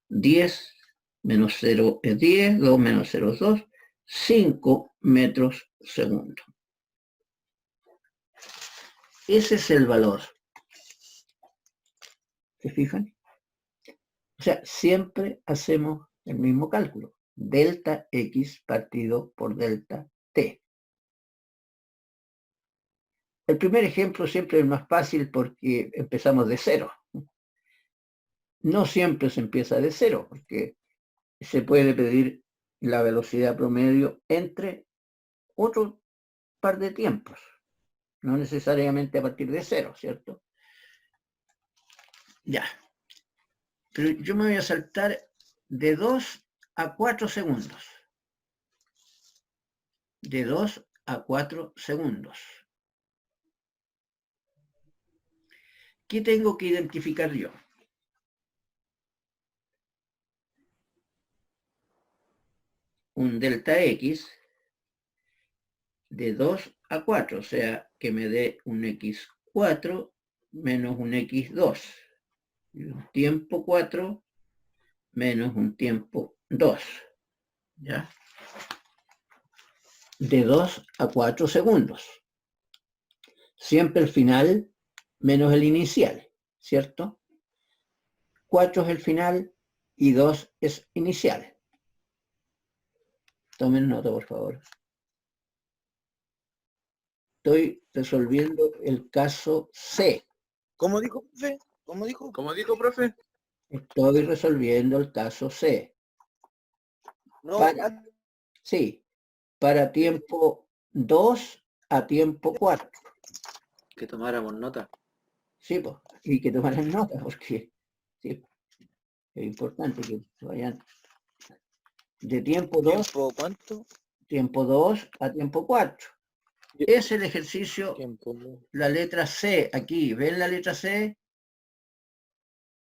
10 menos 0 es 10, 2 menos 0 es 2, 5 metros segundo. Ese es el valor. ¿Se fijan? O sea, siempre hacemos el mismo cálculo. Delta X partido por delta T. El primer ejemplo siempre es más fácil porque empezamos de cero. No siempre se empieza de cero, porque se puede pedir la velocidad promedio entre otro par de tiempos. No necesariamente a partir de cero, ¿cierto? Ya. Pero yo me voy a saltar de 2 a 4 segundos. De 2 a 4 segundos. ¿Qué tengo que identificar yo? Un delta X de 2 a 4, o sea, que me dé un X4 menos un X2. Un tiempo 4 menos un tiempo 2. ¿Ya? De 2 a 4 segundos. Siempre el final menos el inicial, ¿cierto? 4 es el final y 2 es inicial. Tomen nota, por favor. Estoy resolviendo el caso C. ¿Cómo dijo, profe? ¿Cómo dijo? ¿Cómo dijo, profe? Estoy resolviendo el caso C. No, Para, sí, para tiempo 2 a tiempo 4. Que tomáramos nota. Sí, pues, y que tomaran nota, porque sí, es importante que vayan de tiempo 2, ¿tiempo cuánto? tiempo 2 a tiempo 4. Es el ejercicio, Tiempo. la letra C, aquí, ¿ven la letra C?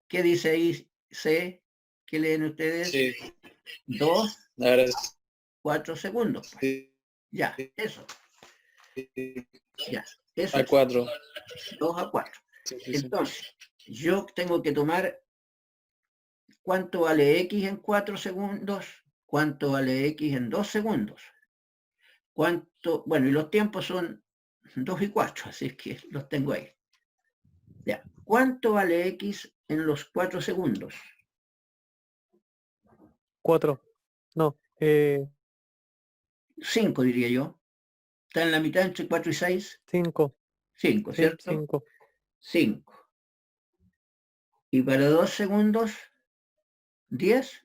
¿Qué dice ahí C? ¿Qué leen ustedes? Sí, 2, ahora 4 segundos. Pues. sí. Ya, eso, ya, eso A es 4. 2 a 4. Sí, sí, sí. Entonces, yo tengo que tomar cuánto vale X en 4 segundos, cuánto vale X en 2 segundos. Cuánto, bueno, y los tiempos son 2 y 4, así es que los tengo ahí. Ya, ¿cuánto vale X en los 4 segundos? 4. No, 5 diría yo. Está en la mitad entre 4 y 6. 5. 5, Sí, ¿cierto? 5. 5. Y para 2 segundos, 10.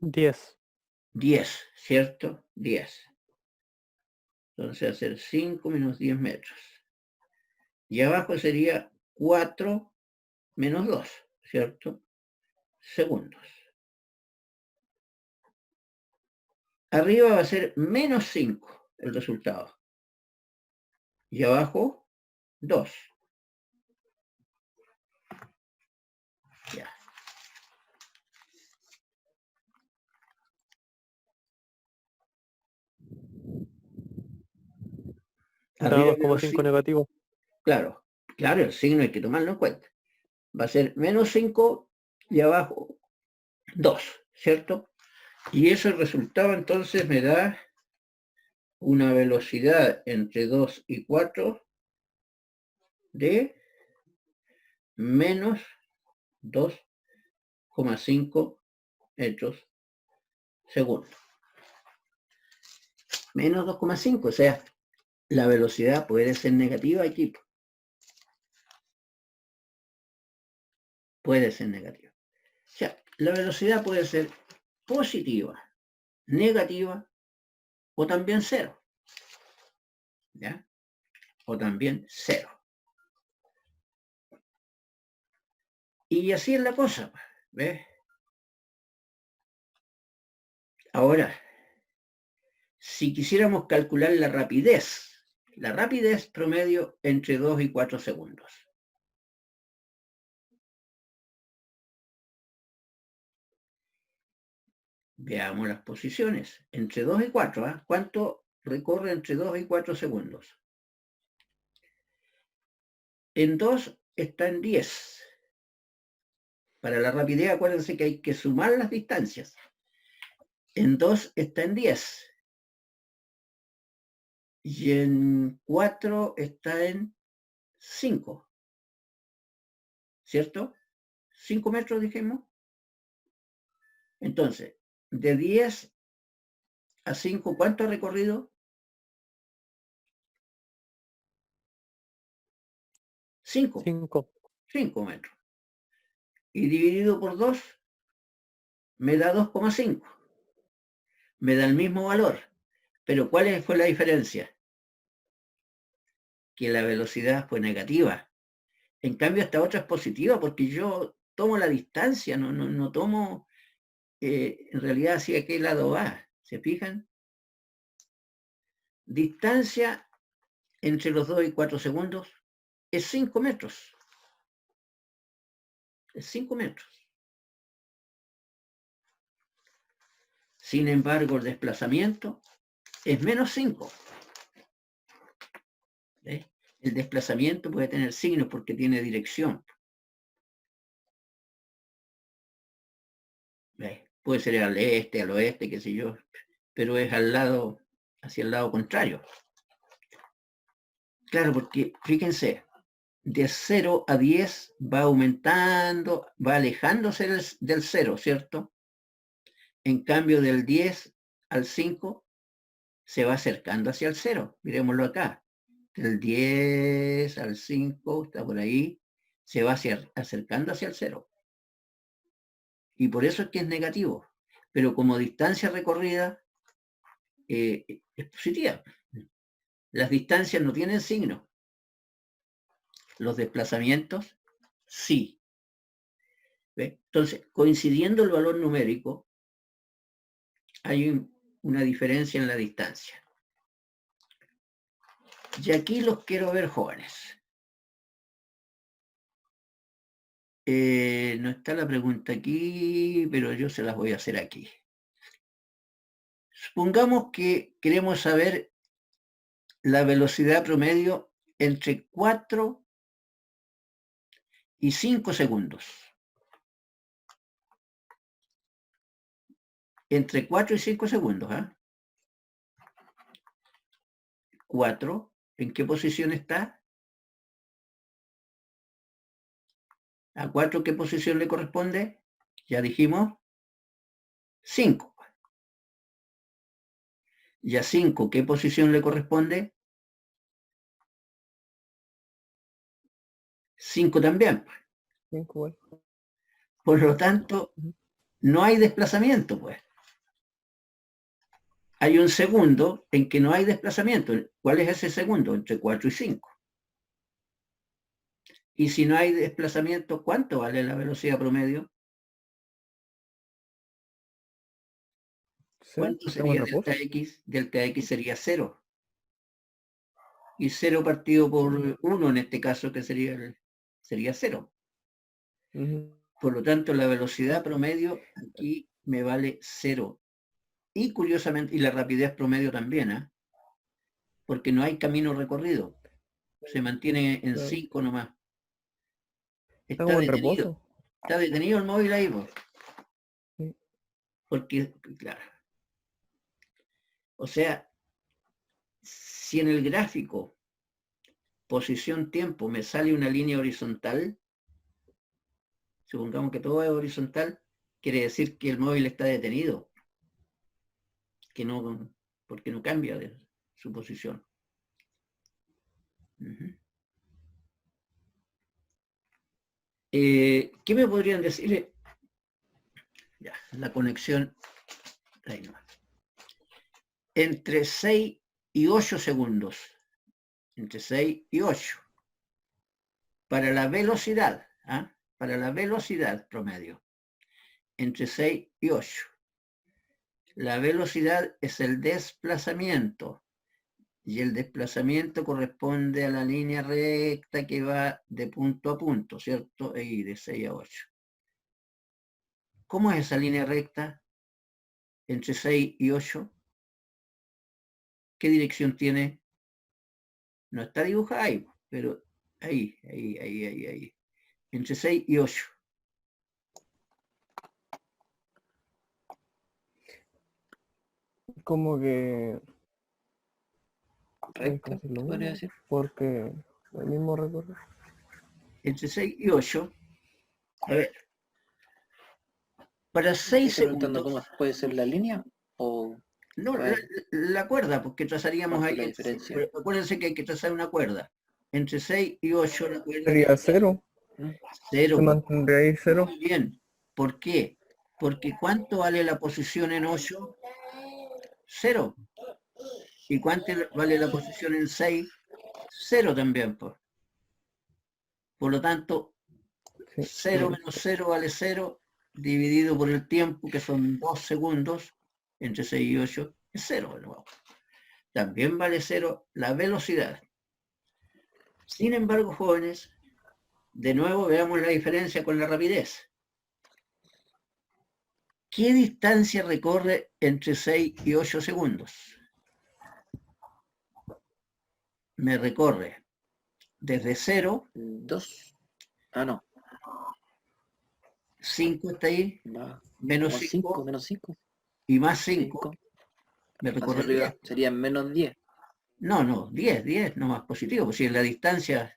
10. 10, ¿cierto? 10. Entonces hacer 5 menos 10 metros. Y abajo sería 4 menos 2, ¿cierto? Segundos. Arriba va a ser menos 5 el resultado. Y abajo 2. Ya. Dado Arriba 2,5 menos 5. negativo. Claro, claro, el signo hay que tomarlo en cuenta. Va a ser menos 5 y abajo 2, ¿cierto? Y ese resultado entonces me da una velocidad entre 2 y 4 de menos 2,5 metros segundo. Menos 2,5, o sea, la velocidad puede ser negativa aquí. Puede ser negativa. O sea, la velocidad puede ser positiva, negativa o también cero. ¿Ya? O también cero. Y así es la cosa, ¿ves? Ahora, si quisiéramos calcular la rapidez promedio entre 2 y 4 segundos. Veamos las posiciones. Entre 2 y 4, ¿eh? ¿Cuánto recorre entre 2 y 4 segundos? En 2 está en 10. Para la rapidez, acuérdense que hay que sumar las distancias. En 2 está en 10. Y en 4 está en 5. ¿Cierto? 5 metros dijimos. Entonces, de 10 a 5, ¿cuánto ha recorrido? 5. 5. 5 metros. Y dividido por 2, me da 2,5. Me da el mismo valor. Pero ¿cuál fue la diferencia? Que la velocidad fue negativa. En cambio, esta otra es positiva porque yo tomo la distancia, no tomo en realidad hacia qué lado va. ¿Se fijan? Distancia entre los 2 y 4 segundos es 5 metros. Es 5 metros. Sin embargo, el desplazamiento es menos 5. ¿Ves? El desplazamiento puede tener signos porque tiene dirección. ¿Ves? Puede ser al este, al oeste, qué sé yo, pero es al lado, hacia el lado contrario. Claro, porque fíjense, de 0 a 10 va aumentando, va alejándose del 0, ¿cierto? En cambio, del 10 al 5 se va acercando hacia el 0. Miremoslo acá. Del 10 al 5, está por ahí, se va acercando hacia el 0. Y por eso es que es negativo. Pero como distancia recorrida es positiva. Las distancias no tienen signo. Los desplazamientos sí. ¿Ve? Entonces, coincidiendo el valor numérico, hay una diferencia en la distancia. Y aquí los quiero ver jóvenes. No está la pregunta aquí, pero yo se las voy a hacer aquí. Supongamos que queremos saber la velocidad promedio entre 4 y 5 segundos. Entre 4 y 5 segundos. 4, ¿en qué posición está? ¿A 4 qué posición le corresponde? Ya dijimos 5. ¿Y a 5 qué posición le corresponde? 5 también. 5 igual. Por lo tanto, no hay desplazamiento, pues. Hay un segundo en que no hay desplazamiento. ¿Cuál es ese segundo? Entre 4 y 5. Y si no hay desplazamiento, ¿cuánto vale la velocidad promedio? ¿Cuánto sería delta X? Delta X sería 0. Y 0 partido por 1 en este caso, que sería 0. Por lo tanto, la velocidad promedio aquí me vale 0. Y curiosamente, y la rapidez promedio también, porque no hay camino recorrido. Se mantiene en 5 nomás. Está detenido. Reposo. Está detenido el móvil ahí, pues. Sí. Porque, claro. O sea, si en el gráfico posición-tiempo me sale una línea horizontal, supongamos que todo es horizontal, quiere decir que el móvil está detenido, porque no cambia de su posición. ¿Qué me podrían decir? Ya, la conexión, ahí nomás. Entre 6 y 8 segundos. Entre 6 y 8. Para la velocidad, para la velocidad promedio. Entre 6 y 8. La velocidad es el desplazamiento. Y el desplazamiento corresponde a la línea recta que va de punto a punto, ¿cierto? Y de 6 a 8. ¿Cómo es esa línea recta entre 6 y 8? ¿Qué dirección tiene? No está dibujada ahí, pero ahí. Entre 6 y 8. Como que Recto, casi lo podría mismo, decir. porque el mismo recorrido. Entre 6 y 8. A ver, para 6 ¿Estás preguntando segundos, cómo puede ser la línea? ¿O no, cuál la cuerda, porque trazaríamos cuánto es ahí, la diferencia? pero acuérdense que hay que trazar una cuerda. Entre 6 y 8 la cuerda Sería 0. ¿Mm? 0. Se mantendría ahí 0. Muy bien. ¿Por qué? Porque ¿cuánto vale la posición en 8? 0. ¿Y cuánto vale la posición en 6? 0 también, pues. Por lo tanto, Sí. 0 menos 0 vale 0, dividido por el tiempo, que son 2 segundos, entre 6 y 8, es 0 de nuevo. También vale 0 la velocidad. Sin embargo, jóvenes, de nuevo veamos la diferencia con la rapidez. ¿Qué distancia recorre entre 6 y 8 segundos? Me recorre desde 0, 2. Ah, no. 5 está ahí, Va. menos Como 5 5, menos 5. y más 5, 5. me Hacia recorre arriba 10. serían menos 10. No, 10, no más positivo, pues si en la distancia,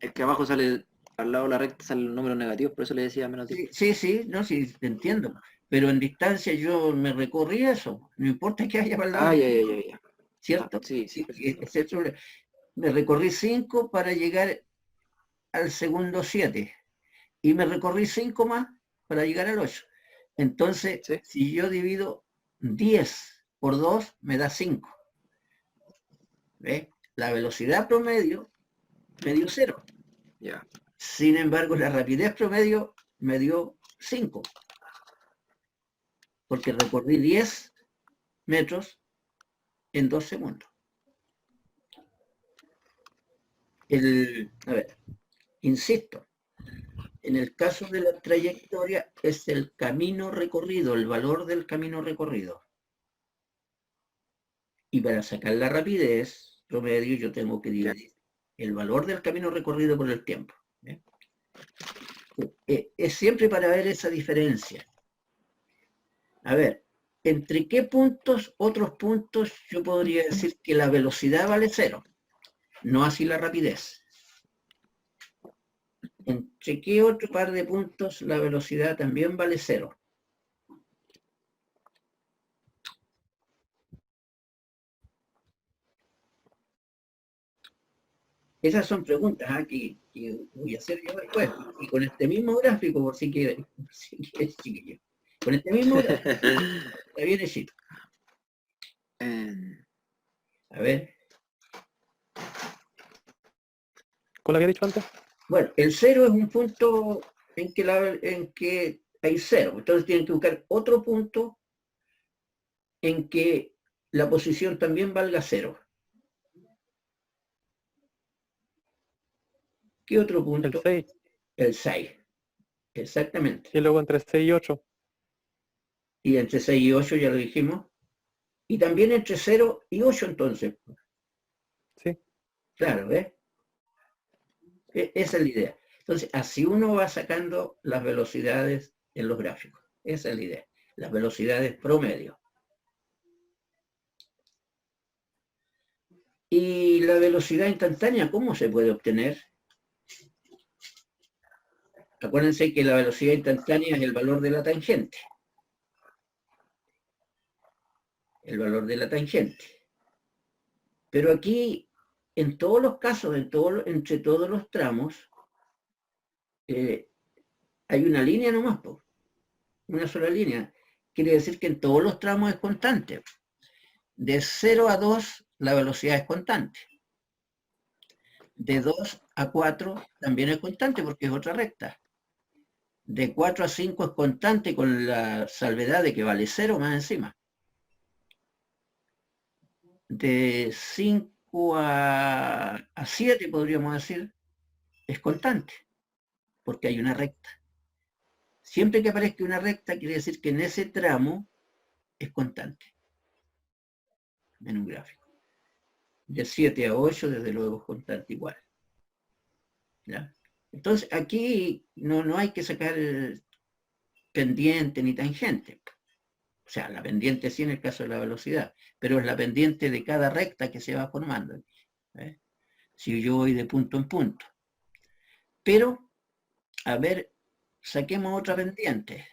Es que abajo sale, al lado de la recta sale el número negativo, por eso le decía menos 10. sí, no, sí, te entiendo, pero en distancia yo me recorrí eso, no importa que haya para el lado, Ah, ya. ¿cierto? Sí, sí. Me recorrí 5 para llegar al segundo 7 y me recorrí 5 más para llegar al 8. Entonces, Sí. si yo divido 10 por 2, me da 5. ¿Ves? La velocidad promedio me dio 0. Ya. Sin embargo, la rapidez promedio me dio 5. Porque recorrí 10 metros en 2 segundos. A ver, insisto, en el caso de la trayectoria es el camino recorrido, el valor del camino recorrido. Y para sacar la rapidez promedio yo tengo que dividir el valor del camino recorrido por el tiempo. Es siempre para ver esa diferencia. A ver, ¿entre qué puntos, otros puntos, yo podría decir que la velocidad vale 0? No así la rapidez. ¿Entre qué otro par de puntos la velocidad también vale 0? Esas son preguntas que voy a hacer yo después. Y con este mismo gráfico, por si quiere, chiquillo. Con este mismo gráfico, está bien hechito. A ver. ¿Con lo que he dicho antes? Bueno, el 0 es un punto en que hay 0. Entonces tienen que buscar otro punto en que la posición también valga 0. ¿Qué otro El punto? 6. El 6. Exactamente. Y luego entre 6 y 8. Y entre 6 y 8 ya lo dijimos. Y también entre 0 y 8 entonces. Sí. Claro, ¿ves? Esa es la idea. Entonces, así uno va sacando las velocidades en los gráficos. Esa es la idea. Las velocidades promedio. Y la velocidad instantánea, ¿cómo se puede obtener? Acuérdense que la velocidad instantánea es el valor de la tangente. El valor de la tangente. Pero aquí, en todos los casos, entre todos los tramos, hay una línea nomás, una sola línea. Quiere decir que en todos los tramos es constante. De 0 a 2, la velocidad es constante. De 2 a 4 también es constante porque es otra recta. De 4 a 5 es constante con la salvedad de que vale 0 más encima. De 5 a 7, podríamos decir, es constante, porque hay una recta. Siempre que aparezca una recta, quiere decir que en ese tramo es constante, en un gráfico. De 7 a 8, desde luego, es constante igual. ¿Ya? Entonces, aquí no hay que sacar pendiente ni tangente. O sea, la pendiente sí en el caso de la velocidad, pero es la pendiente de cada recta que se va formando. Si yo voy de punto en punto. Pero, a ver, saquemos otra pendiente.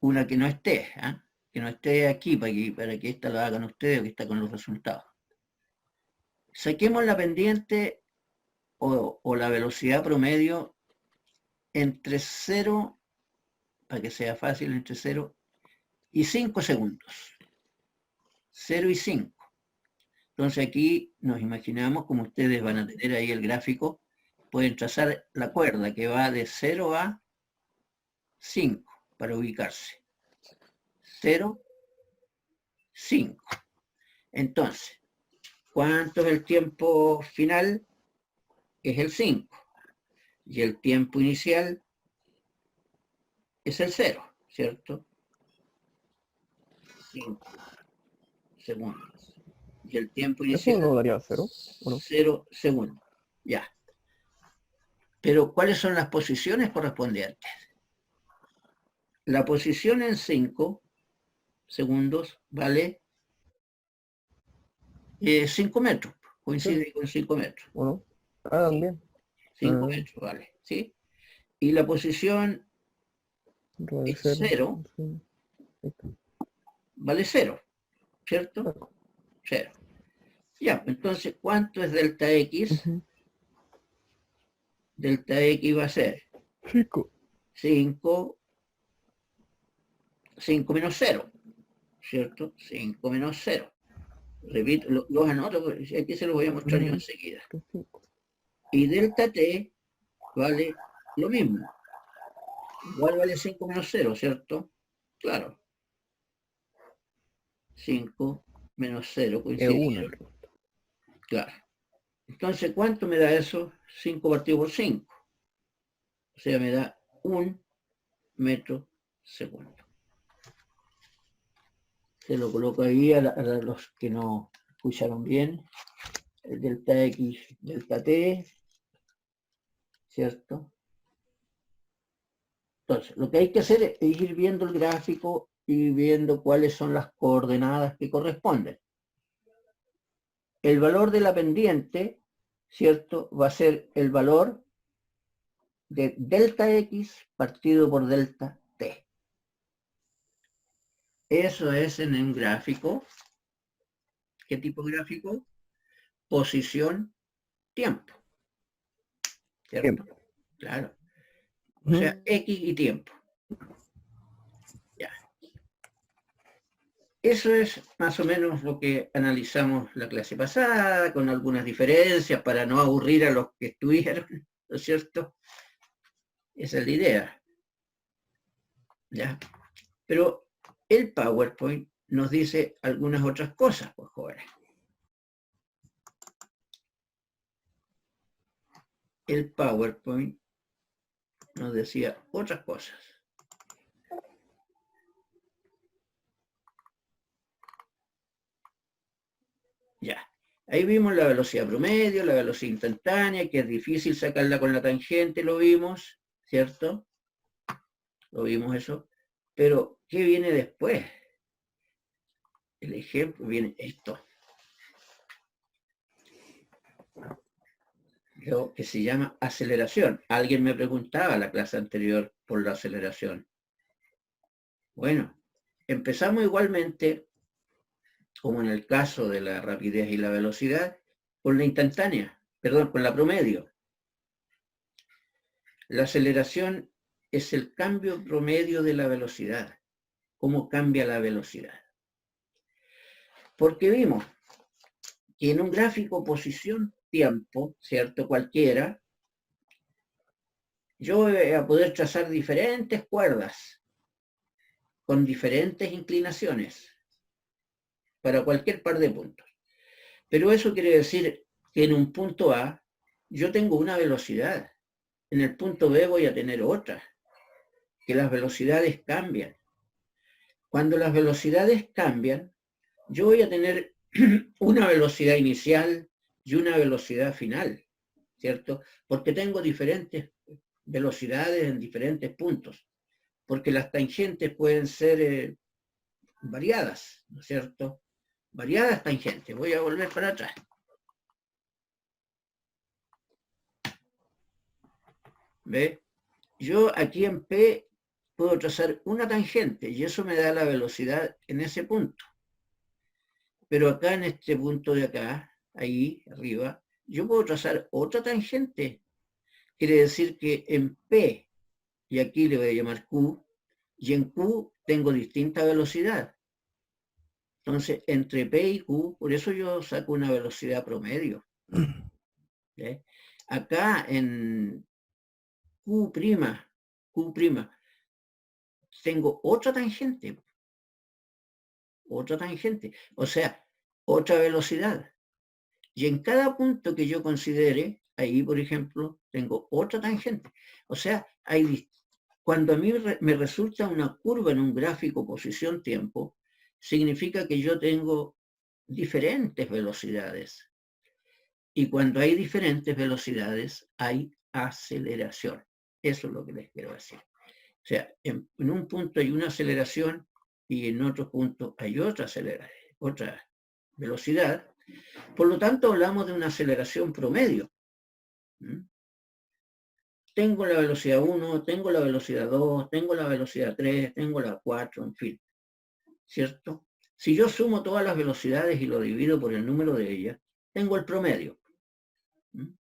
una que no esté, ¿ah? Que no esté aquí para que esta lo hagan ustedes o que está con los resultados. Saquemos la pendiente o la velocidad promedio entre 0, para que sea fácil, entre 0 y 5 segundos. 0 y 5. Entonces aquí nos imaginamos, como ustedes van a tener ahí el gráfico, pueden trazar la cuerda que va de 0 a 5 para ubicarse. 0, 5. Entonces, ¿cuánto es el tiempo final? Es el 5. Y el tiempo inicial es el 0, ¿cierto? 5 segundos. Y el tiempo Eso inicial, no daría 0. ¿O no? 0 segundos. Ya. Pero, ¿cuáles son las posiciones correspondientes? La posición en 5 segundos vale 5 metros. Coincide con 5 metros. ¿O no? Ah, también. 5 metros vale, ¿sí? Y la posición Vale es 0, Sí. Ahí está. vale 0, ¿cierto? Claro. 0. Ya, entonces, ¿cuánto es delta X? Ujú. Delta X va a ser 5. 5 menos 0, ¿cierto? 5 menos 0. Repito, los anoto, porque aquí se los voy a mostrar yo enseguida. 5. Y delta T vale lo mismo. Igual vale 5 menos 0, ¿cierto? Claro. 5 menos 0 Es coincidieron. 1. Claro. Entonces, ¿cuánto me da eso? 5 partido por 5. O sea, me da 1 metro segundo. Se lo coloco ahí a los que no escucharon bien. El delta X, delta T, ¿cierto? Entonces, lo que hay que hacer es ir viendo el gráfico y viendo cuáles son las coordenadas que corresponden. El valor de la pendiente, ¿cierto? Va a ser el valor de delta X partido por delta T. Eso es en un gráfico. ¿Qué tipo de gráfico? Posición, tiempo. ¿Cierto? Tiempo. Claro. O sea, X y tiempo. Ya. Eso es más o menos lo que analizamos la clase pasada, con algunas diferencias para no aburrir a los que estuvieron, ¿no es cierto? Esa es la idea. ¿Ya? Pero el PowerPoint nos dice algunas otras cosas, pues jóvenes. El PowerPoint nos decía otras cosas. Ya. Ahí vimos la velocidad promedio, la velocidad instantánea, que es difícil sacarla con la tangente, lo vimos, ¿cierto? Lo vimos eso. Pero, ¿qué viene después? El ejemplo viene esto. Lo que se llama aceleración. Alguien me preguntaba en la clase anterior por la aceleración. Bueno, empezamos igualmente, como en el caso de la rapidez y la velocidad, con la instantánea, perdón, con la promedio. La aceleración es el cambio promedio de la velocidad. ¿Cómo cambia la velocidad? Porque vimos que en un gráfico posición-tiempo, ¿cierto? Cualquiera, yo voy a poder trazar diferentes cuerdas con diferentes inclinaciones para cualquier par de puntos. Pero eso quiere decir que en un punto A yo tengo una velocidad, en el punto B voy a tener otra, que las velocidades cambian. Cuando las velocidades cambian, yo voy a tener una velocidad inicial y una velocidad final, ¿cierto? Porque tengo diferentes velocidades en diferentes puntos, porque las tangentes pueden ser variadas, ¿no es cierto? Variadas tangentes. Voy a volver para atrás. ¿Ve? Yo aquí en P puedo trazar una tangente y eso me da la velocidad en ese punto. Pero acá en este punto de acá, ahí arriba, yo puedo trazar otra tangente. Quiere decir que en P, y aquí le voy a llamar Q, y en Q tengo distinta velocidad. Entonces, entre P y Q, por eso yo saco una velocidad promedio. ¿Sí? Acá en Q', tengo otra tangente. O sea, otra velocidad. Y en cada punto que yo considere, ahí por ejemplo, tengo otra tangente. O sea, cuando a mí me resulta una curva en un gráfico posición-tiempo, significa que yo tengo diferentes velocidades. Y cuando hay diferentes velocidades, hay aceleración. Eso es lo que les quiero decir. O sea, en un punto hay una aceleración y en otro punto hay otra aceleración, otra velocidad. Por lo tanto, hablamos de una aceleración promedio. Tengo la velocidad 1, tengo la velocidad 2, tengo la velocidad 3, tengo la 4, en fin. ¿Cierto? Si yo sumo todas las velocidades y lo divido por el número de ellas, tengo el promedio.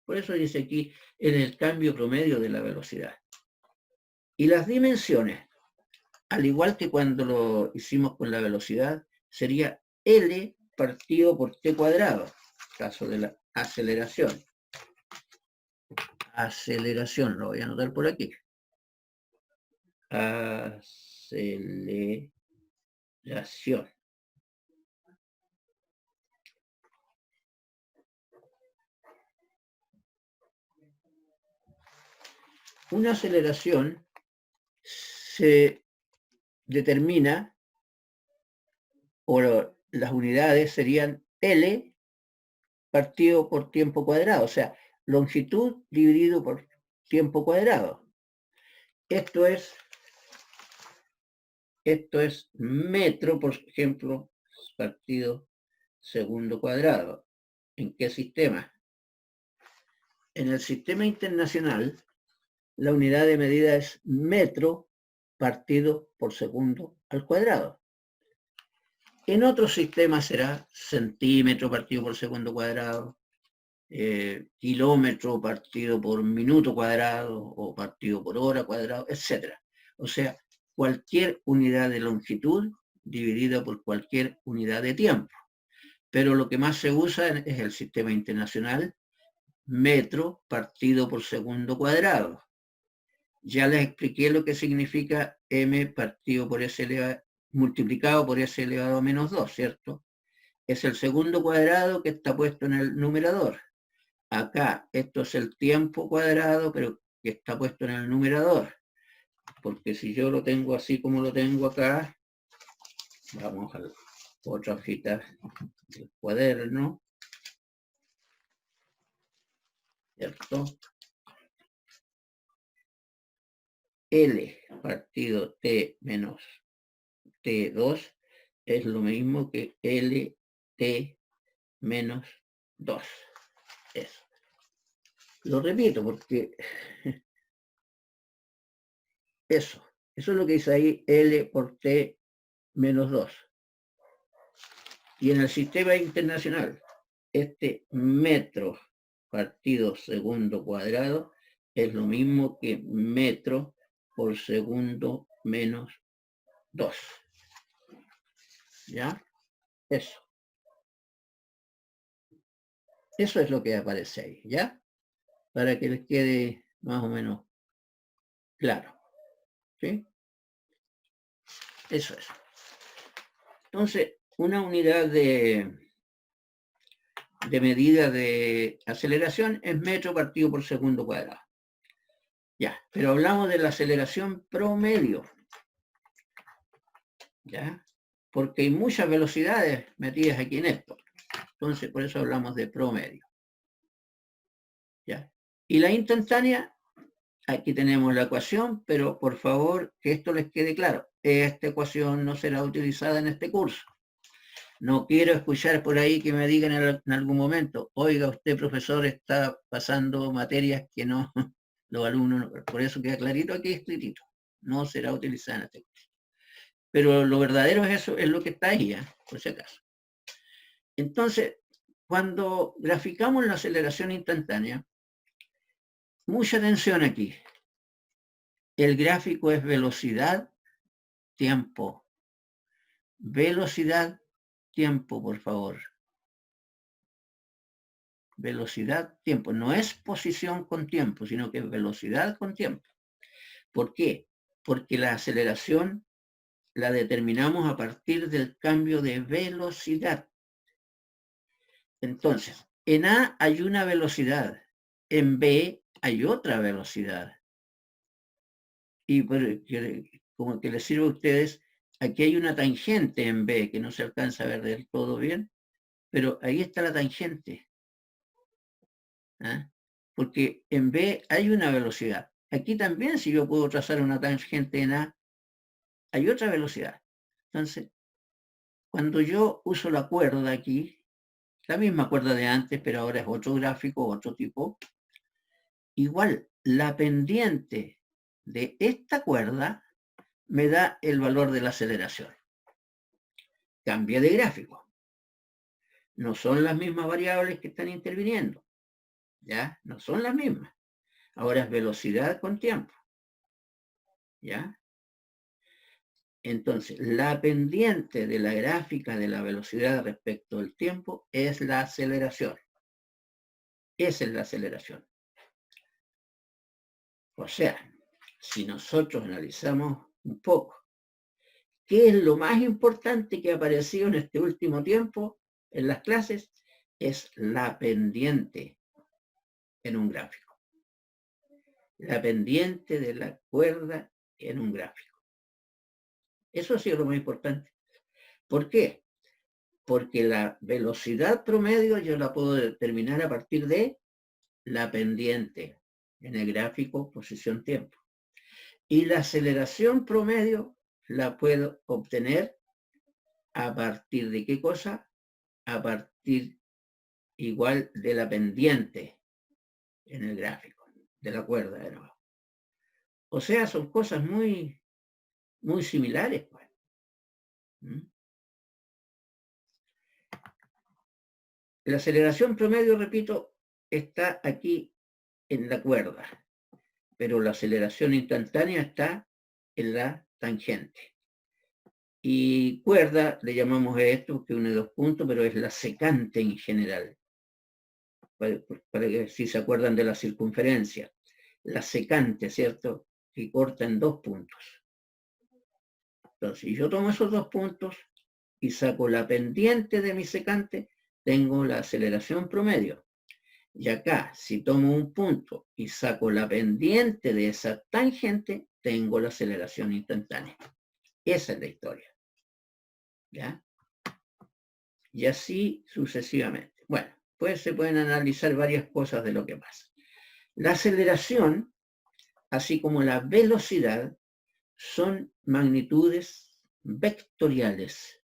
Por eso dice aquí, es el cambio promedio de la velocidad. Y las dimensiones, al igual que cuando lo hicimos con la velocidad, sería L partido por T cuadrado, caso de la aceleración. Aceleración, lo voy a anotar por aquí. Aceleración. Una aceleración se determina, o las unidades serían L partido por tiempo cuadrado, o sea, longitud dividido por tiempo cuadrado. Esto es metro, por ejemplo, partido segundo cuadrado. ¿En qué sistema? En el sistema internacional, la unidad de medida es metro partido por segundo al cuadrado. En otros sistemas será centímetro partido por segundo cuadrado, kilómetro partido por minuto cuadrado o partido por hora cuadrado, etc. O sea, cualquier unidad de longitud dividida por cualquier unidad de tiempo. Pero lo que más se usa es el sistema internacional, metro partido por segundo cuadrado. Ya les expliqué lo que significa m partido por s elevado, multiplicado por s elevado a menos 2, ¿cierto? Es el segundo cuadrado que está puesto en el numerador. Acá, esto es el tiempo cuadrado, pero que está puesto en el numerador. Porque si yo lo tengo así como lo tengo acá, vamos a la otra hojita del cuaderno, ¿cierto? L partido T menos T2 es lo mismo que LT menos 2. Eso. Lo repito porque eso es lo que dice ahí, L por T menos 2. Y en el sistema internacional, este metro partido segundo cuadrado es lo mismo que metro por segundo menos 2. ¿Ya? Eso. Eso es lo que aparece ahí, ¿ya? Para que les quede más o menos claro. ¿Sí? Eso es. Entonces, una unidad de medida de aceleración es metro partido por segundo cuadrado. Ya, pero hablamos de la aceleración promedio. ¿Ya? Porque hay muchas velocidades metidas aquí en esto. Entonces, por eso hablamos de promedio. ¿Ya? Y la instantánea, aquí tenemos la ecuación, pero por favor que esto les quede claro. Esta ecuación no será utilizada en este curso. No quiero escuchar por ahí que me digan en algún momento, oiga, usted profesor está pasando materias que no, los alumnos, por eso queda clarito aquí escritito. no será utilizada en este curso. Pero lo verdadero es eso, es lo que está ahí, por si acaso. Entonces, cuando graficamos la aceleración instantánea, mucha atención aquí. El gráfico es velocidad, tiempo. Velocidad, tiempo, por favor. Velocidad, tiempo. No es posición con tiempo, sino que es velocidad con tiempo. ¿Por qué? Porque la aceleración la determinamos a partir del cambio de velocidad. Entonces, en A hay una velocidad, en B hay otra velocidad. Y como que les sirve a ustedes, aquí hay una tangente en B que no se alcanza a ver del todo bien, pero ahí está la tangente. ¿Ah? Porque en B hay una velocidad. Aquí también, si yo puedo trazar una tangente en A, hay otra velocidad. Entonces, cuando yo uso la cuerda aquí, la misma cuerda de antes, pero ahora es otro gráfico, otro tipo, igual la pendiente de esta cuerda me da el valor de la aceleración. Cambia de gráfico. No son las mismas variables que están interviniendo. ¿Ya? No son las mismas. Ahora es velocidad con tiempo. ¿Ya? Entonces, la pendiente de la gráfica de la velocidad respecto al tiempo es la aceleración. Esa es la aceleración. O sea, si nosotros analizamos un poco qué es lo más importante que ha aparecido en este último tiempo en las clases, es la pendiente en un gráfico. La pendiente de la cuerda en un gráfico. Eso ha sido lo más importante. ¿Por qué? Porque la velocidad promedio yo la puedo determinar a partir de la pendiente en el gráfico posición-tiempo. Y la aceleración promedio la puedo obtener a partir de ¿qué cosa? A partir igual de la pendiente en el gráfico, de la cuerda de nuevo. O sea, son cosas muy, muy similares, pues. La aceleración promedio, repito, está aquí en la cuerda, pero la aceleración instantánea está en la tangente. Y cuerda le llamamos a esto, que une dos puntos, pero es la secante en general. Para que si se acuerdan de la circunferencia. La secante, ¿cierto? Que corta en dos puntos. Entonces, si yo tomo esos dos puntos y saco la pendiente de mi secante, tengo la aceleración promedio. Y acá, si tomo un punto y saco la pendiente de esa tangente, tengo la aceleración instantánea. Esa es la historia. ¿Ya? Y así sucesivamente. Bueno, pues se pueden analizar varias cosas de lo que pasa. La aceleración, así como la velocidad, son magnitudes vectoriales.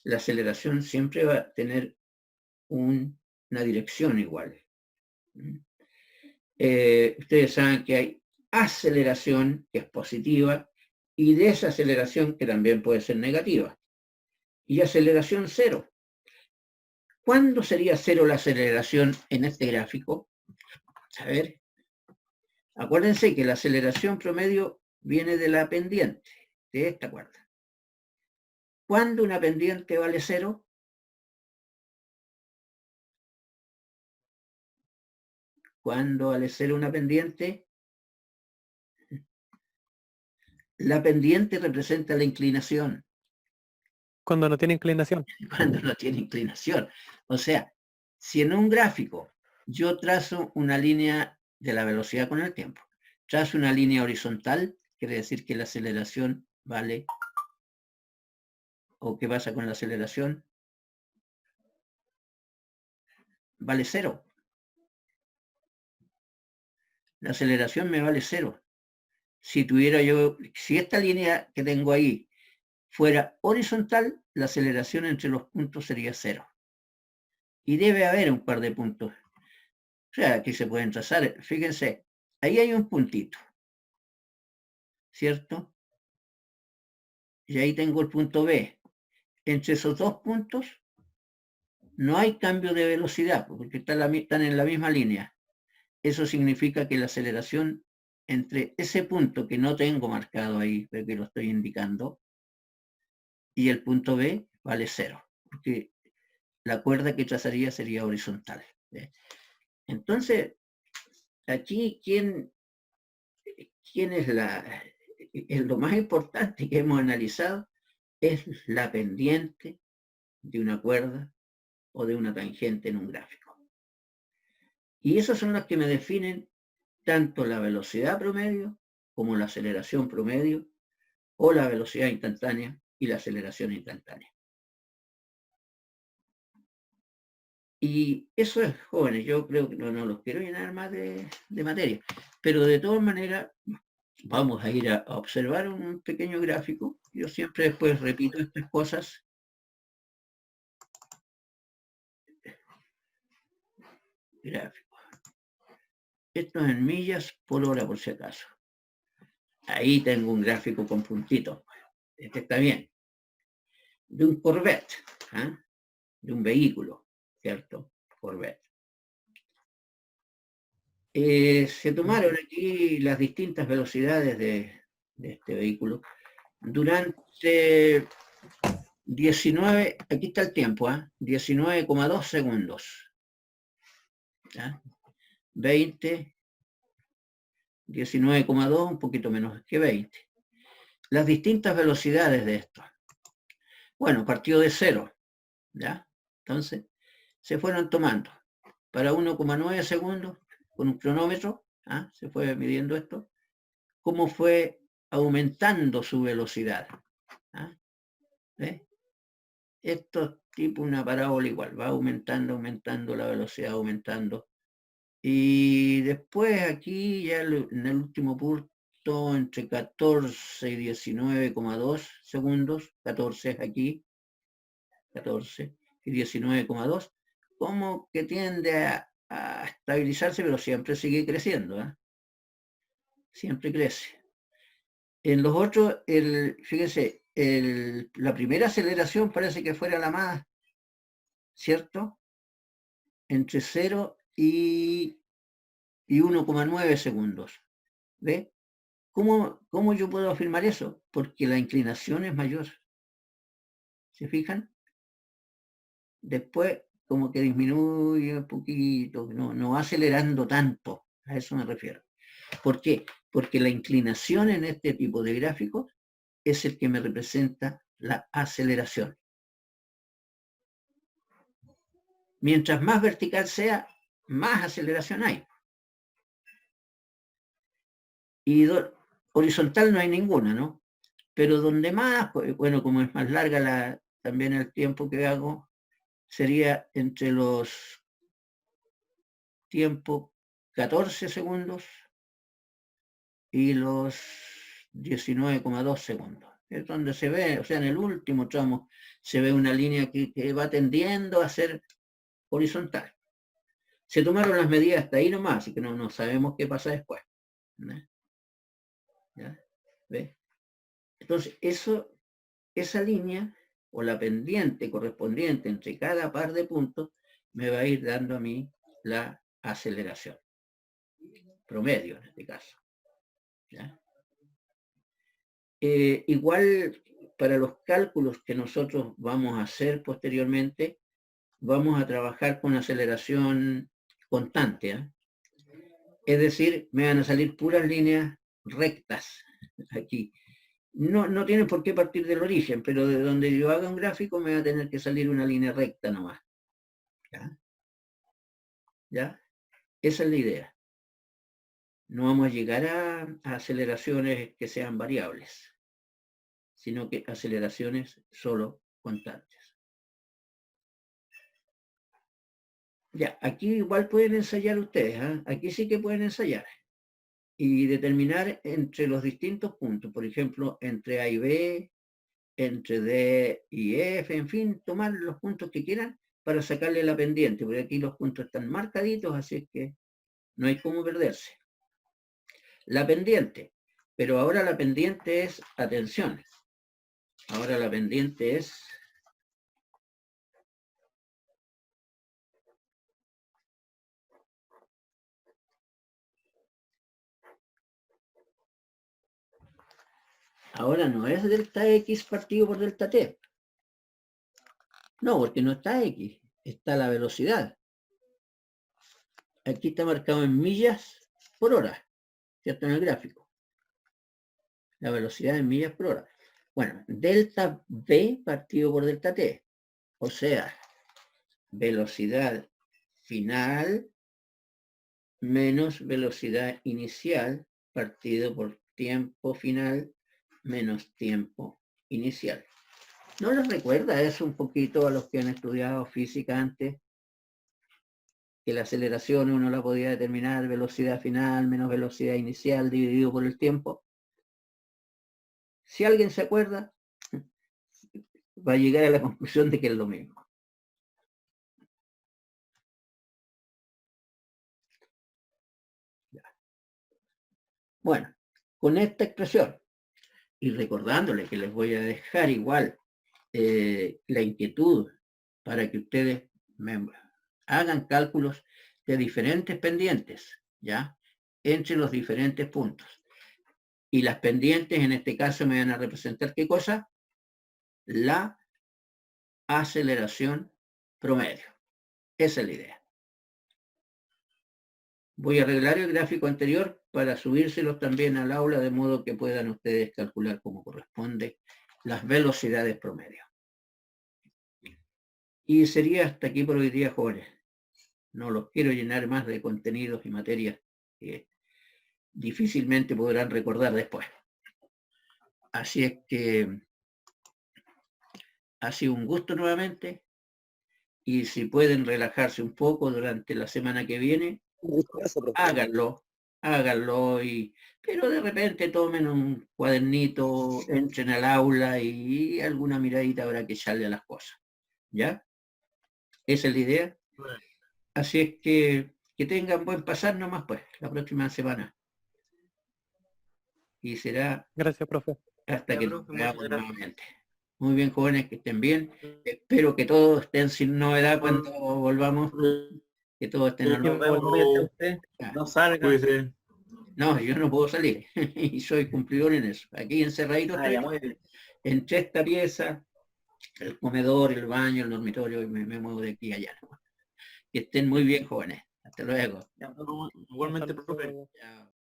La aceleración siempre va a tener una dirección igual. Ustedes saben que hay aceleración, que es positiva, y desaceleración, que también puede ser negativa. Y aceleración cero. ¿Cuándo sería cero la aceleración en este gráfico? A ver. Acuérdense que la aceleración promedio viene de la pendiente, de esta cuerda. ¿Cuándo una pendiente vale cero? ¿Cuándo vale cero una pendiente? La pendiente representa la inclinación. Cuando no tiene inclinación. Cuando no tiene inclinación. O sea, si en un gráfico yo trazo una línea de la velocidad con el tiempo, trazo una línea horizontal, quiere decir que la aceleración vale, ¿o qué pasa con la aceleración? Vale cero. La aceleración me vale cero. Si esta línea que tengo ahí fuera horizontal, la aceleración entre los puntos sería cero. Y debe haber un par de puntos. O sea, aquí se pueden trazar. Fíjense, ahí hay un puntito. ¿cierto? Y ahí tengo el punto B. Entre esos dos puntos no hay cambio de velocidad, porque están en la misma línea. Eso significa que la aceleración entre ese punto que no tengo marcado ahí, pero que lo estoy indicando, y el punto B vale 0, porque la cuerda que trazaría sería horizontal. Entonces, aquí, ¿quién es lo más importante que hemos analizado? Es la pendiente de una cuerda o de una tangente en un gráfico. Y esas son las que me definen tanto la velocidad promedio como la aceleración promedio, o la velocidad instantánea y la aceleración instantánea. Y eso es, jóvenes, yo creo que no los quiero llenar más de materia, pero de todas maneras vamos a ir a observar un pequeño gráfico. Yo siempre después repito estas cosas. Gráfico. Esto es en millas por hora, por si acaso. Ahí tengo un gráfico con puntitos. Este está bien. De un Corvette, ¿eh? De un vehículo, ¿cierto? Corvette. Se tomaron aquí las distintas velocidades de este vehículo durante 19, aquí está el tiempo, 19,2 segundos. ¿Ya? 20, 19,2, un poquito menos que 20. Las distintas velocidades de esto. Bueno, partió de 0, ¿ya? Entonces, se fueron tomando. Para 1,9 segundos, con un cronómetro, se fue midiendo esto, cómo fue aumentando su velocidad. Esto es tipo una parábola igual, va aumentando la velocidad, aumentando. Y después aquí, ya en el último punto, entre 14 y 19,2 segundos, 14 es aquí, 14 y 19,2, como que tiende a estabilizarse, pero siempre sigue creciendo, siempre crece. En los otros, fíjense, la primera aceleración parece que fuera la más, ¿cierto? Entre 0 y 1,9 segundos. ¿Ve? ¿Cómo yo puedo afirmar eso? Porque la inclinación es mayor. ¿Se fijan? Después, como que disminuye un poquito, no va acelerando tanto. A eso me refiero. ¿Por qué? Porque la inclinación en este tipo de gráficos es el que me representa la aceleración. Mientras más vertical sea, más aceleración hay. Y horizontal no hay ninguna, ¿no? Pero donde más, bueno, como es más larga también el tiempo que hago, sería entre los tiempos 14 segundos y los 19,2 segundos. Es donde se ve, o sea, en el último tramo se ve una línea que va tendiendo a ser horizontal. Se tomaron las medidas hasta ahí nomás, así que no sabemos qué pasa después. ¿Ya? ¿Ve? Entonces, esa línea o la pendiente correspondiente entre cada par de puntos me va a ir dando a mí la aceleración promedio en este caso. ¿Ya? Igual para los cálculos que nosotros vamos a hacer posteriormente, vamos a trabajar con aceleración constante. Es decir, me van a salir puras líneas rectas aquí. No tienen por qué partir del origen, pero de donde yo haga un gráfico me va a tener que salir una línea recta nomás. ¿Ya? Esa es la idea. No vamos a llegar a aceleraciones que sean variables, sino que aceleraciones solo constantes. Ya, aquí igual pueden ensayar ustedes, aquí sí que pueden ensayar y determinar entre los distintos puntos, por ejemplo, entre A y B, entre D y F, en fin, tomar los puntos que quieran para sacarle la pendiente, porque aquí los puntos están marcaditos, así es que no hay cómo perderse. La pendiente, Pero ahora la pendiente es, atención, ahora la pendiente es ahora no es delta X partido por delta T. No, porque no está X, está la velocidad. Aquí está marcado en millas por hora, ¿cierto? En el gráfico. La velocidad en millas por hora. Bueno, delta V partido por delta T. O sea, velocidad final menos velocidad inicial partido por tiempo final menos tiempo inicial. ¿No les recuerda eso un poquito a los que han estudiado física antes? Que la aceleración uno la podía determinar velocidad final menos velocidad inicial dividido por el tiempo. Si alguien se acuerda, va a llegar a la conclusión de que es lo mismo. Bueno, con esta expresión y recordándole que les voy a dejar igual la inquietud para que ustedes me hagan cálculos de diferentes pendientes, ¿ya? Entre los diferentes puntos. Y las pendientes en este caso me van a representar ¿qué cosa? La aceleración promedio. Esa es la idea. Voy a arreglar el gráfico anterior para subírselos también al aula de modo que puedan ustedes calcular como corresponde las velocidades promedio. Y sería hasta aquí por hoy día, jóvenes. No los quiero llenar más de contenidos y materias que difícilmente podrán recordar después. Así es que ha sido un gusto nuevamente. Y si pueden relajarse un poco durante la semana que viene, háganlo, pero de repente tomen un cuadernito, entren al aula y alguna miradita habrá que echarle a las cosas, ¿ya? Esa es la idea. Así es que tengan buen pasar nomás pues, la próxima semana. Y será Gracias, profe. hasta Ya, que profe, nos veamos muchas gracias. nuevamente. Muy bien, jóvenes, que estén bien. Espero que todos estén sin novedad cuando volvamos, que todos estén Nos normal. vemos, cuídese usted. Ya. No salga. No, yo no puedo salir y soy cumplidor en eso. Aquí encerradito Ah, ya, estoy, muy bien. entre esta pieza, el comedor, el baño, el dormitorio, y me muevo de aquí a allá. Que estén muy bien, jóvenes. Hasta luego. Ya, igualmente, Hasta profe. luego. Chao.